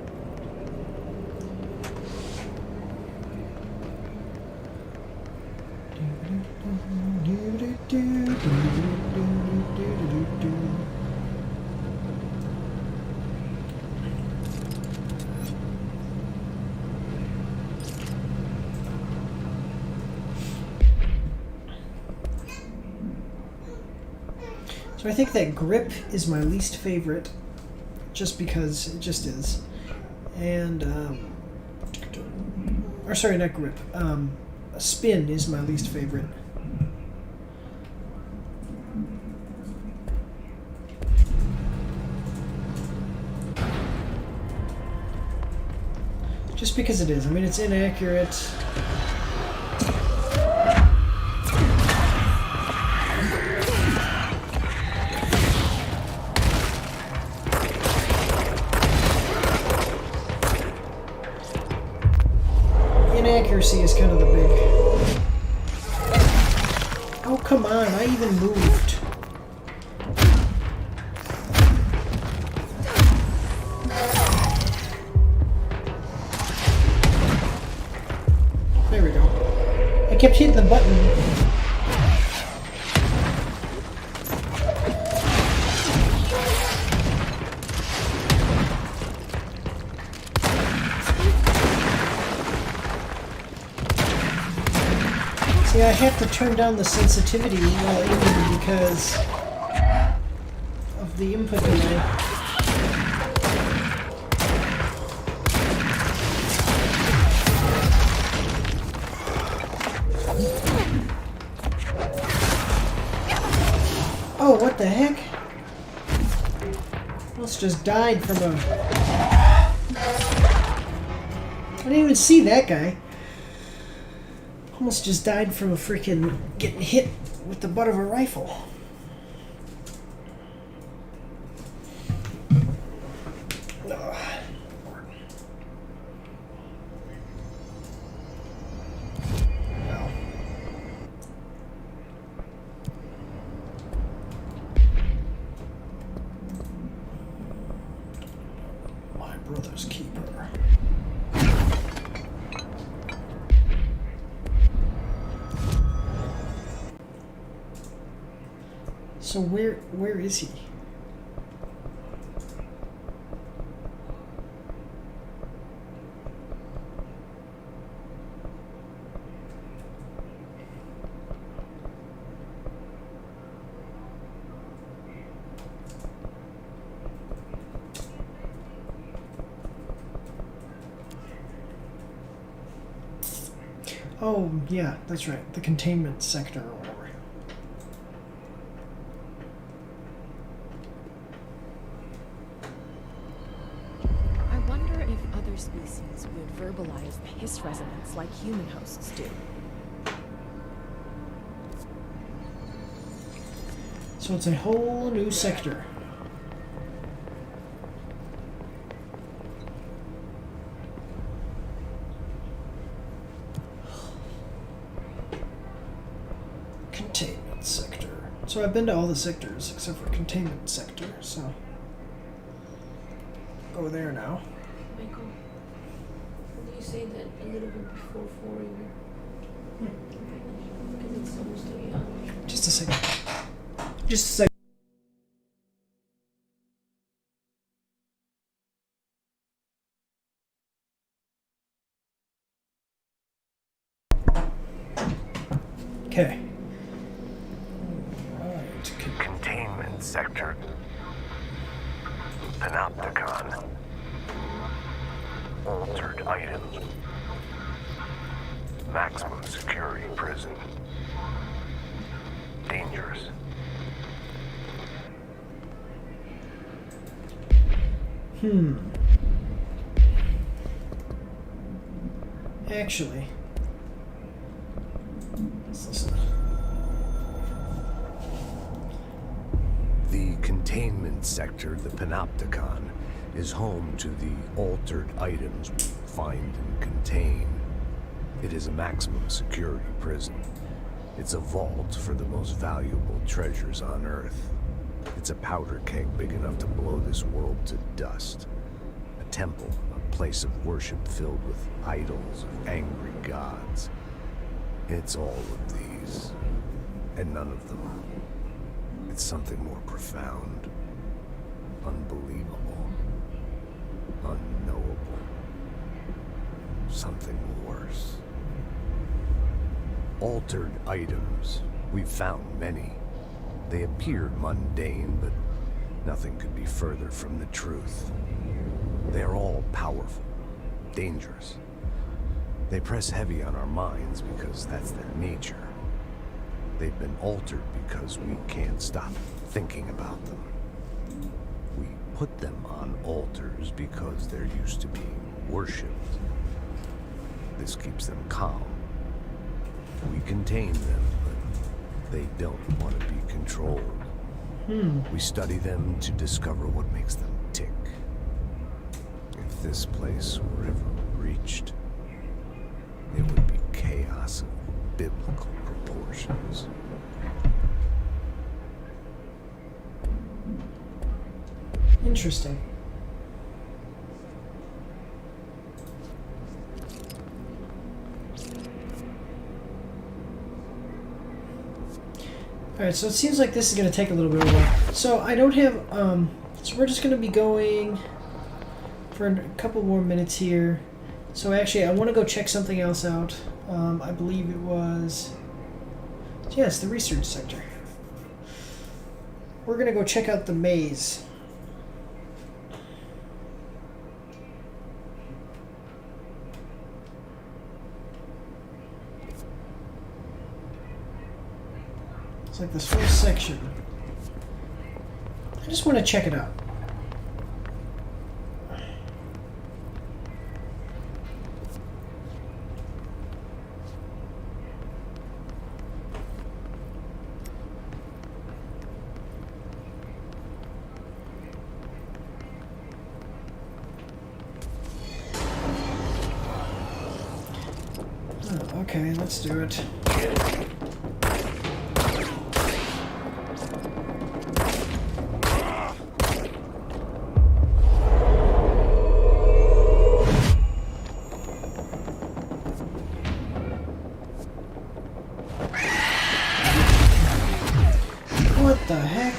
So I think that grip is my least favorite, just because it just is. And, or sorry, not grip. Spin is my least favorite. Just because it is. I mean, it's inaccurate. Inaccuracy is kind of the big... Oh, come on. I even moved. There we go. I kept hitting the button. See, I have to turn down the sensitivity while aiming because of the input delay. Oh, what the heck? Almost just died from a... I didn't even see that guy. Almost just died from a freaking getting hit with the butt of a rifle. Ugh. Well. So where is he? Oh, yeah, that's right. The containment sector or whatever. I wonder if other species would verbalize the hiss resonance like human hosts do. So it's a whole new sector. Containment sector. So I've been to all the sectors except for containment sector, so go there now. Michael, will you say that a little bit before 4 because it's almost 3 hours. Just a second. Just a second. Okay. Alright. Containment sector. Panopticon. Altered items. Maximum security prison. Dangerous. Actually, let's listen. The containment sector, the Panopticon, is home to the altered items we find and contain. It is a maximum security prison. It's a vault for the most valuable treasures on Earth. It's a powder keg big enough to blow this world to dust. A temple, a place of worship filled with idols of angry gods. It's all of these, and none of them. It's something more profound, unbelievable, unknowable. Something worse. Altered items. We've found many. They appeared mundane, but nothing could be further from the truth. They're all powerful, dangerous. They press heavy on our minds because that's their nature. They've been altered because we can't stop thinking about them. We put them on altars because they're used to being worshipped. This keeps them calm. We contain them, but they don't want to be controlled. We study them to discover what makes them tick. If this place were ever reached, it would be chaos of biblical proportions. Interesting. Alright, so it seems like this is going to take a little bit of a while. So I don't have, so we're just going to be going for a couple more minutes here. So actually, I want to go check something else out. I believe it was, yes, the research sector. We're going to go check out the maze. It's like this whole section. I just want to check it out. Oh, okay, let's do it. What the heck?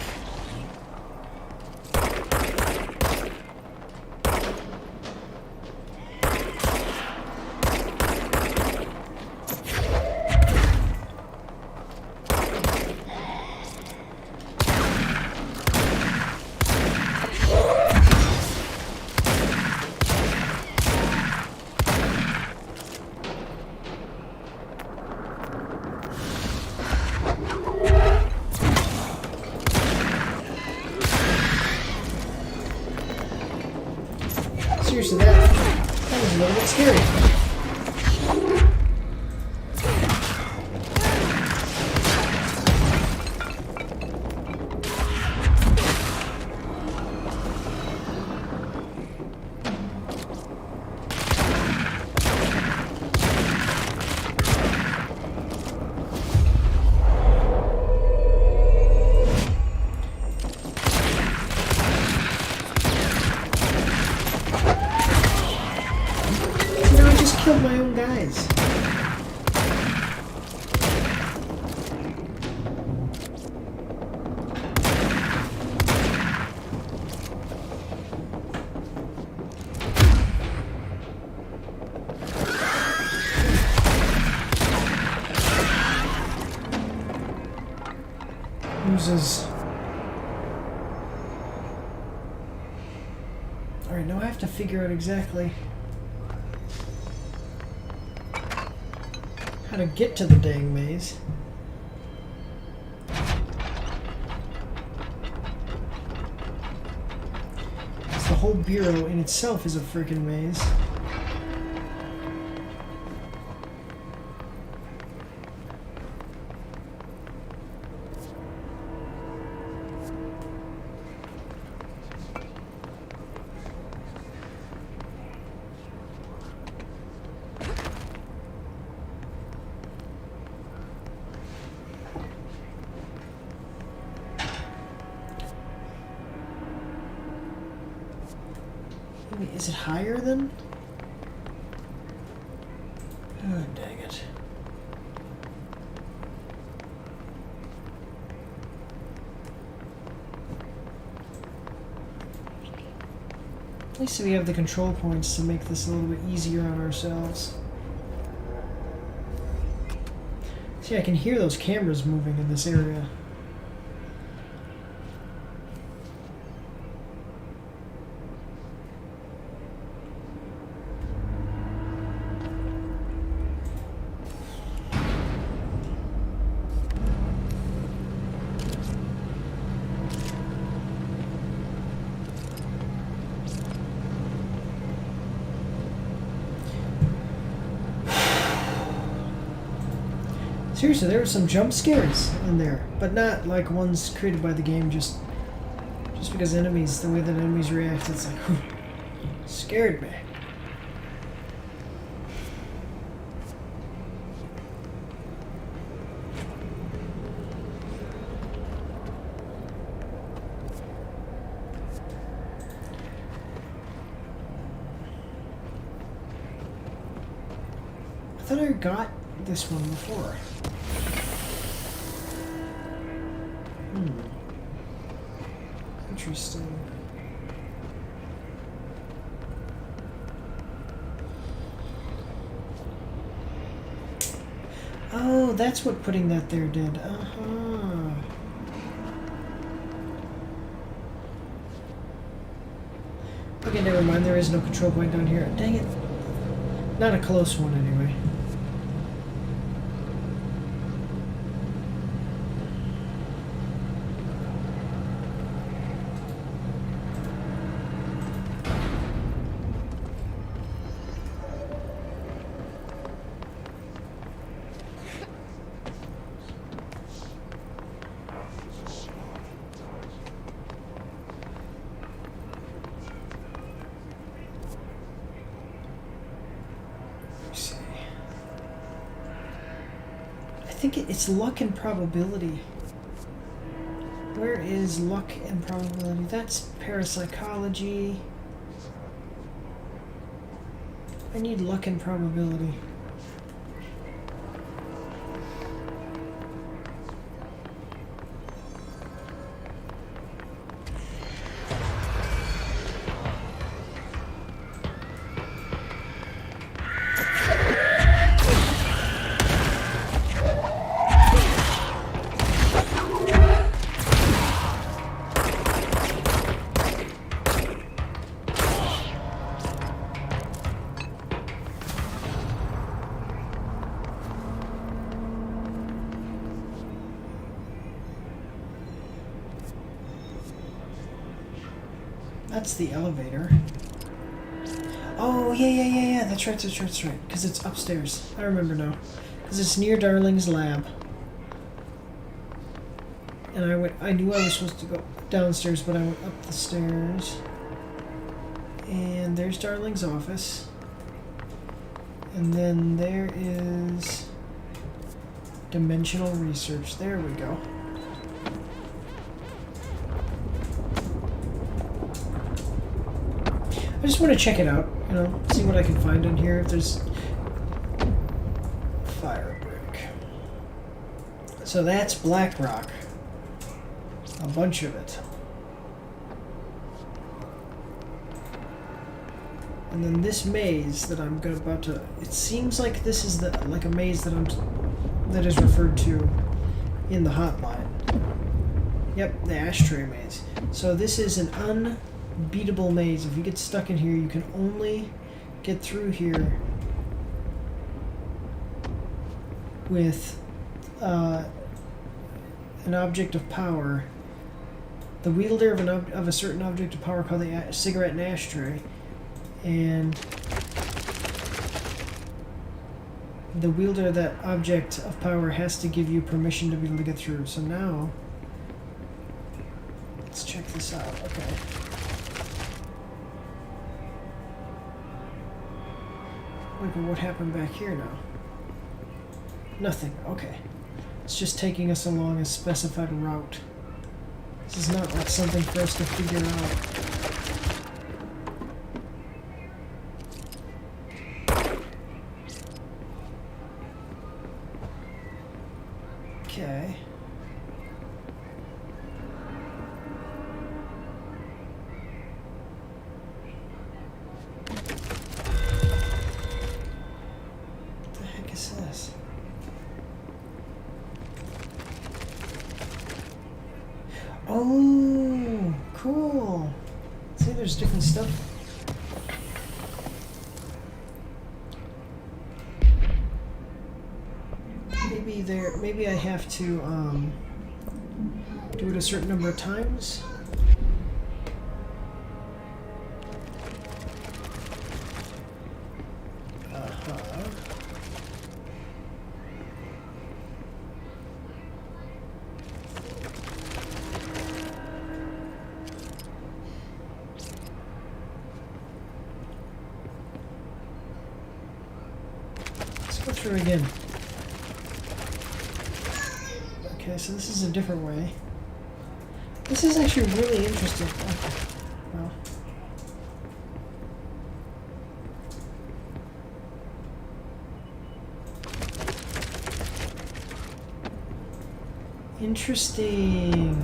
Seriously, that was a little bit scary. Killed my own guys. Loses. Alright, now I have to figure out exactly how to get to the dang maze. The whole bureau in itself is a freaking maze. Wait, is it higher than? Oh, dang it. At least we have the control points to make this a little bit easier on ourselves. See, I can hear those cameras moving in this area. Seriously, there were some jump scares in there, but not like ones created by the game, just because enemies, the way that enemies react, it's like, whew, scared me. I thought I got this one before. Interesting. Oh, that's what putting that there did. Uh-huh. Okay, never mind. There is no control point down here. Dang it. Not a close one, anyway. I think it's luck and probability. Where is luck and probability? That's parapsychology. I need luck and probability. That's the elevator. Oh, yeah. That's right. Because it's upstairs. I remember now. Because it's near Darling's lab. And I knew I was supposed to go downstairs, but I went up the stairs. And there's Darling's office. And then there is dimensional research. There we go. I just want to check it out, you know, see what I can find in here. If there's fire brick. So that's black rock. A bunch of it. And then this maze that I'm about to. It seems like this is like a maze that is referred to in the hotline. Yep, the ashtray maze. So this is an unbeatable maze. If you get stuck in here, you can only get through here with an object of power. The wielder of a certain object of power called the cigarette and ashtray. And the wielder of that object of power has to give you permission to be able to get through. So now, let's check this out. Okay. Wait, but what happened back here now? Nothing. Okay. It's just taking us along a specified route. This is not like something for us to figure out. Okay. What the heck is this? Oh, cool. See, there's different stuff. Maybe I have to do it a certain number of times. Let's go through again. Okay, so this is a different way. This is actually really interesting. Okay. Well. Interesting.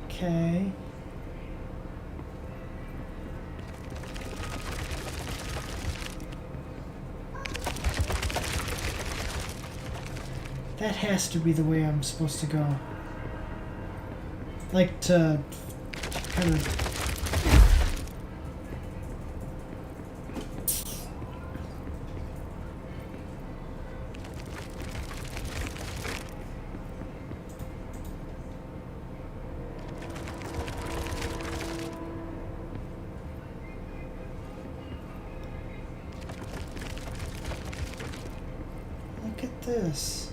Okay. That has to be the way I'm supposed to go. Like to kind of... Look at this.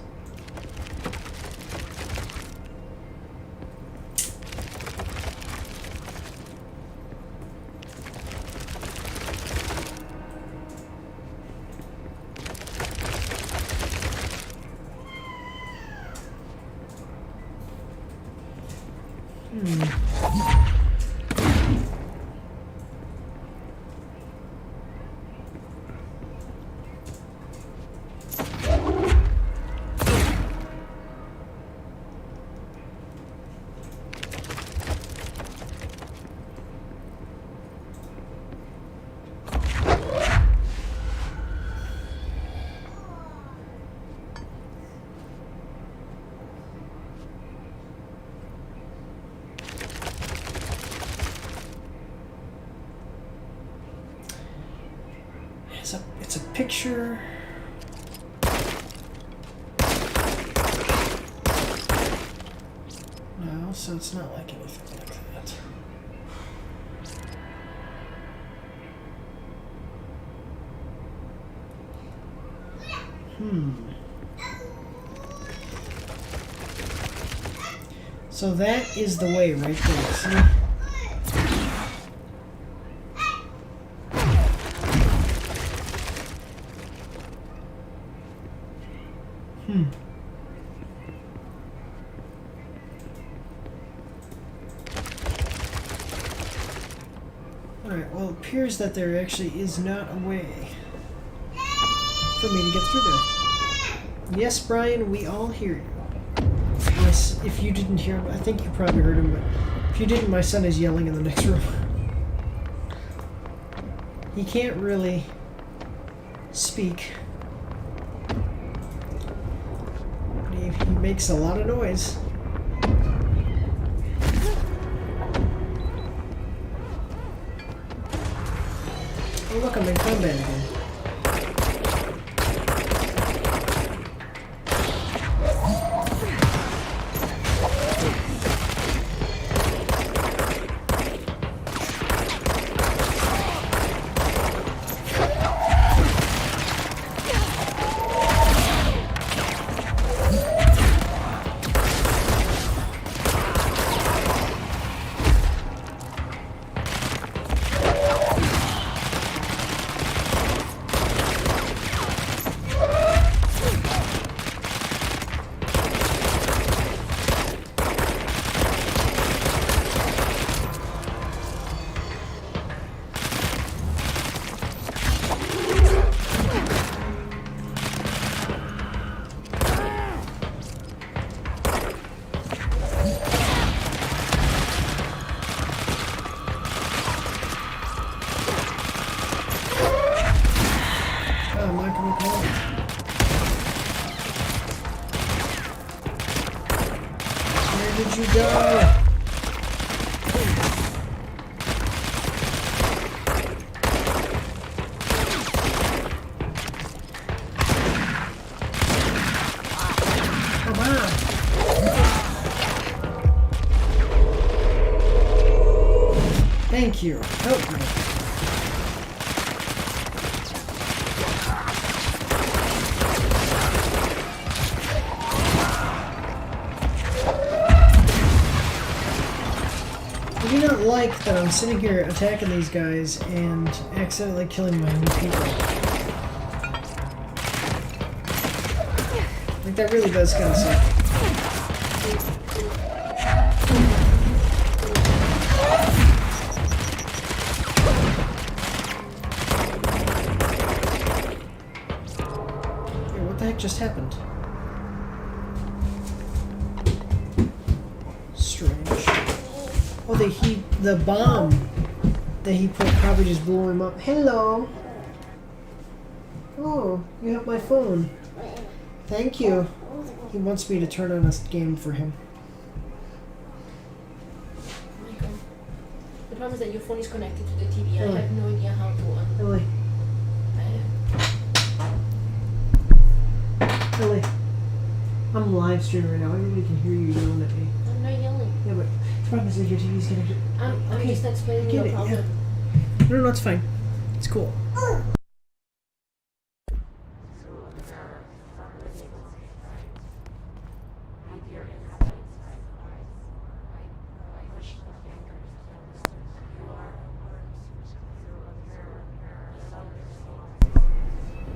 It's a picture. so it's not like anything like that. So that is the way right there, see? Alright, well, it appears that there actually is not a way for me to get through there. Yes, Brian, we all hear you. Yes, if you didn't hear him, I think you probably heard him, but if you didn't, my son is yelling in the next room. He can't really speak. But he makes a lot of noise. Oh look, I'm in combat again. Where did you go? Come on. Thank you. Help me. I do not like that I'm sitting here attacking these guys and accidentally killing my own people. Like, that really does kind of suck. Hey, what the heck just happened? Strange. Oh, the bomb that he put probably just blew him up. Hello. Oh, you have my phone. Thank you. He wants me to turn on a game for him. Michael, the problem is that your phone is connected to the TV. Really? I have no idea how to Really? Really? I'm live streaming right now. Everybody can hear you yelling at me. I'm not yelling. Yeah, but the problem is that your TV's connected. I'm just explaining Get the it, problem. yeah. No, it's fine. It's cool.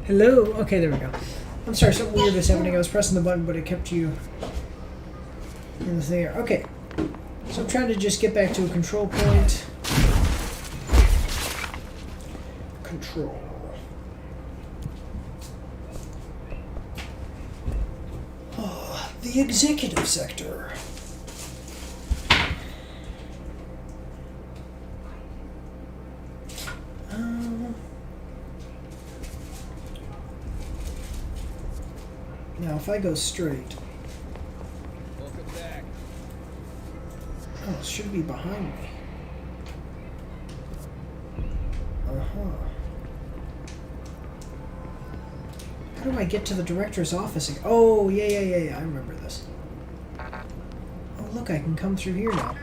Hello? Okay, there we go. I'm sorry, something weird was happening. I was pressing the button, but it kept you in there. Okay. So I'm trying to just get back to a control point. Control. Oh, the executive sector. Now, if I go straight, Welcome back. oh, it should be behind me. Uh-huh. How do I get to the director's office again? Oh, yeah. I remember this. Oh, look, look, I can come through here now.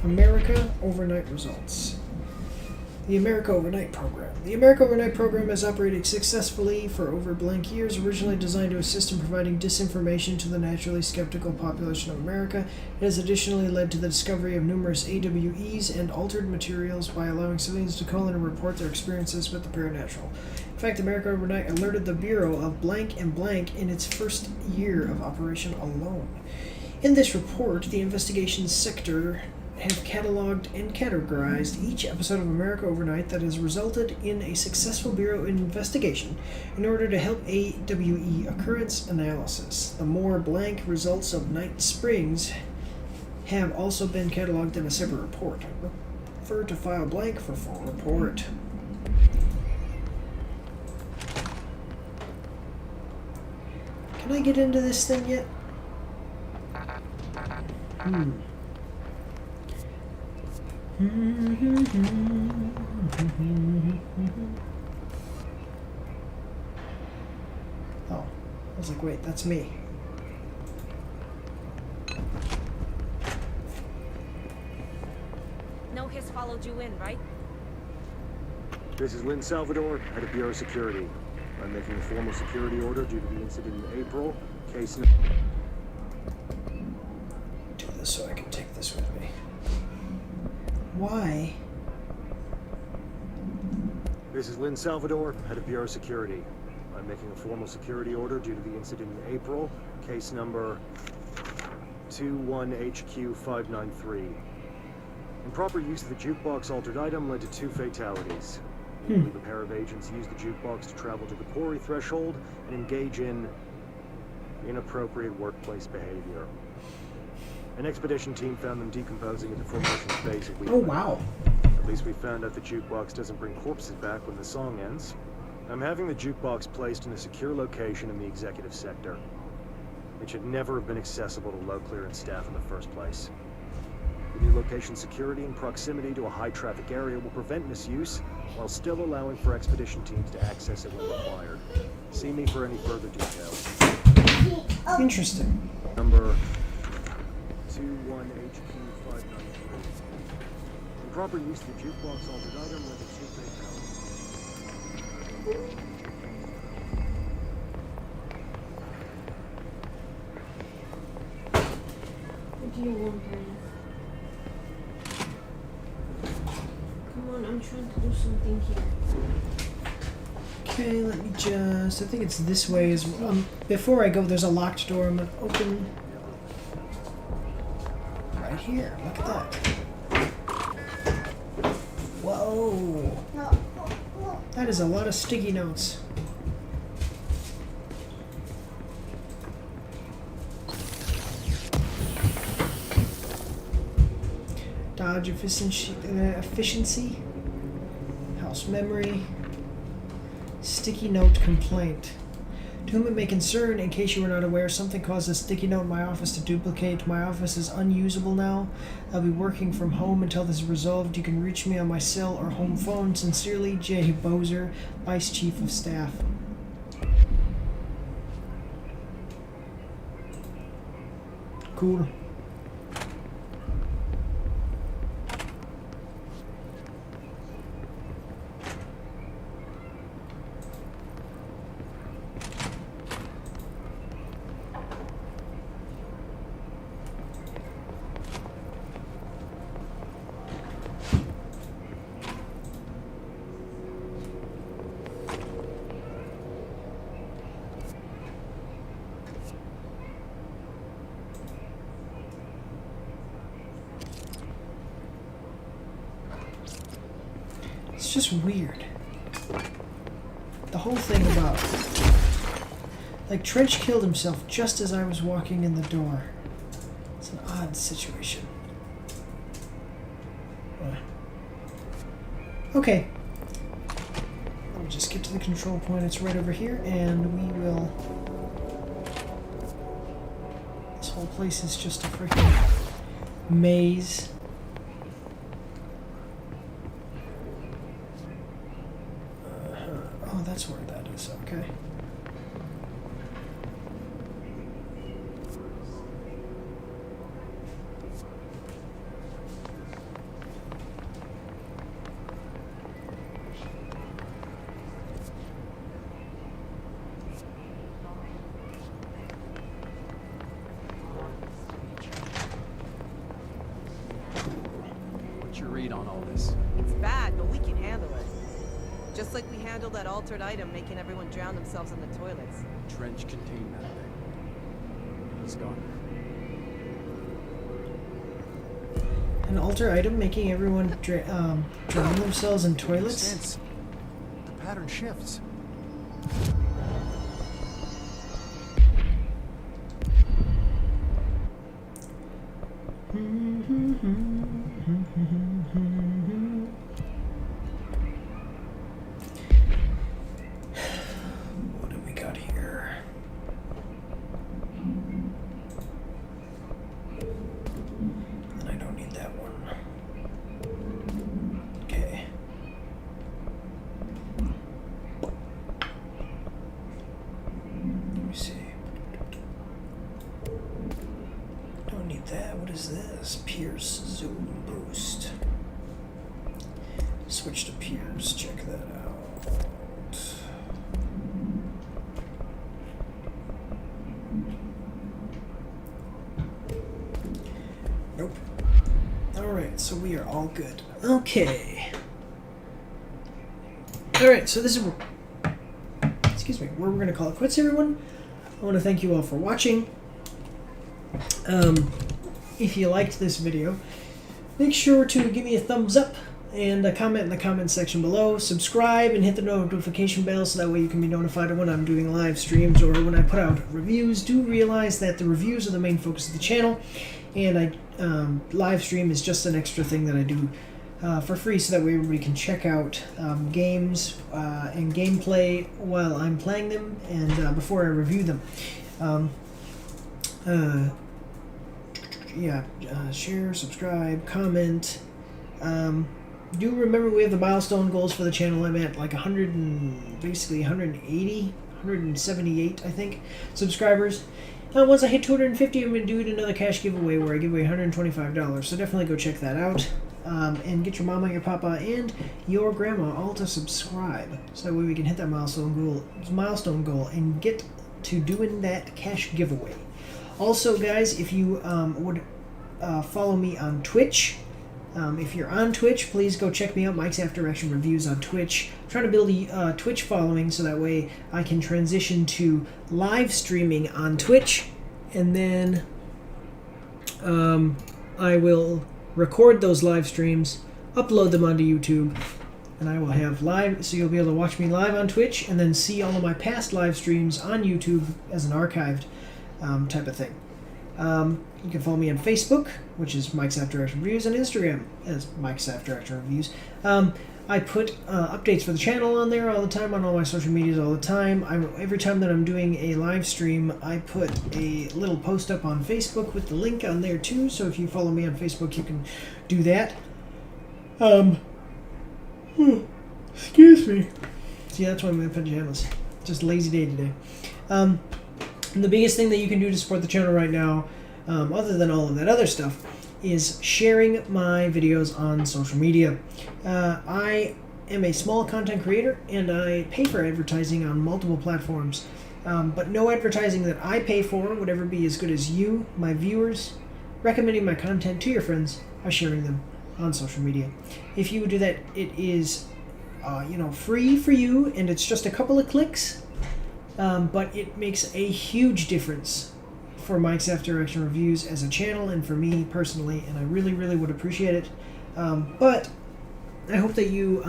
America Overnight results. The America Overnight program. The America Overnight program has operated successfully for over blank years. Originally designed to assist in providing disinformation to the naturally skeptical population of America, it has additionally led to the discovery of numerous AWEs and altered materials by allowing civilians to call in and report their experiences with the paranormal. In fact, America Overnight alerted the Bureau of blank and blank in its first year of operation alone. In this report, the investigations sector have cataloged and categorized each episode of America Overnight that has resulted in a successful Bureau investigation in order to help AWE occurrence analysis. The more blank results of Night Springs have also been cataloged in a separate report. Refer to file blank for full report. Can I get into this thing yet? Oh, I was like, wait, that's me. No Hiss followed you in, right? This is Lynn Salvador, head of Bureau Security. I'm making a formal security order due to the incident in April. Case Do this so I can take this with me. Why? This is Lynn Salvador, head of Bureau Security. I'm making a formal security order due to the incident in April. Case number 21HQ593. Improper use of the jukebox altered item led to 2 fatalities. We believe a pair of agents used the jukebox to travel to the quarry threshold and engage in inappropriate workplace behavior. An expedition team found them decomposing at the formation phase a week Oh, wow. At least we found out the jukebox doesn't bring corpses back when the song ends. I'm having the jukebox placed in a secure location in the executive sector. It should never have been accessible to low clearance staff in the first place. The new location security and proximity to a high traffic area will prevent misuse while still allowing for expedition teams to access it when required. See me for any further details. Interesting. Number 21HQ593. Improper use of the jukebox altered item led to 2 fatalities. What do you want, Anna? Come on, I'm trying to do something here. Okay, let me just... I think it's this way. Before I go, there's a locked door I'm going to open. Right here. Look at that. Whoa. That is a lot of sticky notes. Dodge efficiency. House memory. Sticky note complaint. To whom it may concern, in case you were not aware, something caused a sticky note in my office to duplicate. My office is unusable now. I'll be working from home until this is resolved. You can reach me on my cell or home phone. Sincerely, Jay Bozer, Vice Chief of Staff. Cool. It's just weird. The whole thing about... Like, Trench killed himself just as I was walking in the door. It's an odd situation. Okay. I'll just get to the control point. It's right over here, and we will... This whole whole place is just a freaking maze. Oh, that's where that is. Okay. What's your read on all this? It's bad, but we can handle it. Just like we handled that altered item making everyone drown themselves in the toilets. Trench contained that thing. He's gone. An alter item making everyone drown themselves in Makes toilets? sense. The pattern shifts. What do we got here? And I don't need that one. Okay. Let me see. Don't need that. What is this? Pierce Zoom Boost. Switch to Pierce. Check that out. Nope. Alright, so we are all good. Okay. Alright, so this is, excuse me, where we're going to call it quits, everyone. I want to thank you all for watching. If you liked this video, make sure to give me a thumbs up and a comment in the comments section below. Subscribe and hit the notification bell so that way you can be notified when I'm doing live streams or when I put out reviews. Do realize that the reviews are the main focus of the channel, and live stream is just an extra thing that I do for free so that way everybody can check out games and gameplay while I'm playing them and before I review them. Share, subscribe, comment. Do remember we have the milestone goals for the channel. I'm at like 178, I think, subscribers. Once I hit 250, I'm going to do another cash giveaway where I give away $125. So definitely go check that out. And get your mama, your papa, and your grandma all to subscribe. So that way we can hit that milestone goal and get to doing that cash giveaway. Also, guys, if you would follow me on Twitch. If you're on Twitch, please go check me out, Mike's After Action Reviews on Twitch. I'm trying to build a Twitch following so that way I can transition to live streaming on Twitch, and then I will record those live streams, upload them onto YouTube, and I will have live, so you'll be able to watch me live on Twitch and then see all of my past live streams on YouTube as an archived type of thing. You can follow me on Facebook, which is Mike's After Action Reviews, and Instagram as Mike's After Action Reviews. I put updates for the channel on there all the time, on all my social medias all the time. Every time that I'm doing a live stream, I put a little post up on Facebook with the link on there too, so if you follow me on Facebook, you can do that. Excuse me. See, that's why I'm in pajamas. Just a lazy day today. And the biggest thing that you can do to support the channel right now, other than all of that other stuff, is sharing my videos on social media. I am a small content creator and I pay for advertising on multiple platforms, but no advertising that I pay for would ever be as good as you, my viewers, recommending my content to your friends by sharing them on social media. If you would do that, it is free for you, and it's just a couple of clicks, but it makes a huge difference for Mike's After Action Reviews as a channel and for me personally, and I really, really would appreciate it. But I hope that you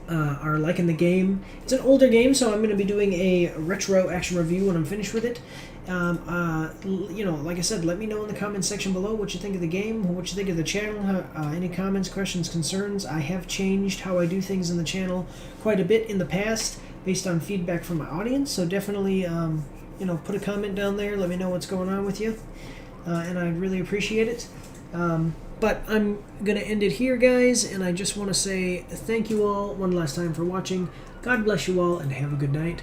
are liking the game. It's an older game, so I'm going to be doing a retro action review when I'm finished with it. Like I said, let me know in the comments section below what you think of the game, what you think of the channel, any comments, questions, concerns. I have changed how I do things in the channel quite a bit in the past based on feedback from my audience, so definitely put a comment down there. Let me know what's going on with you, and I'd really appreciate it. But I'm gonna end it here, guys, and I just want to say thank you all one last time for watching. God bless you all, and have a good night.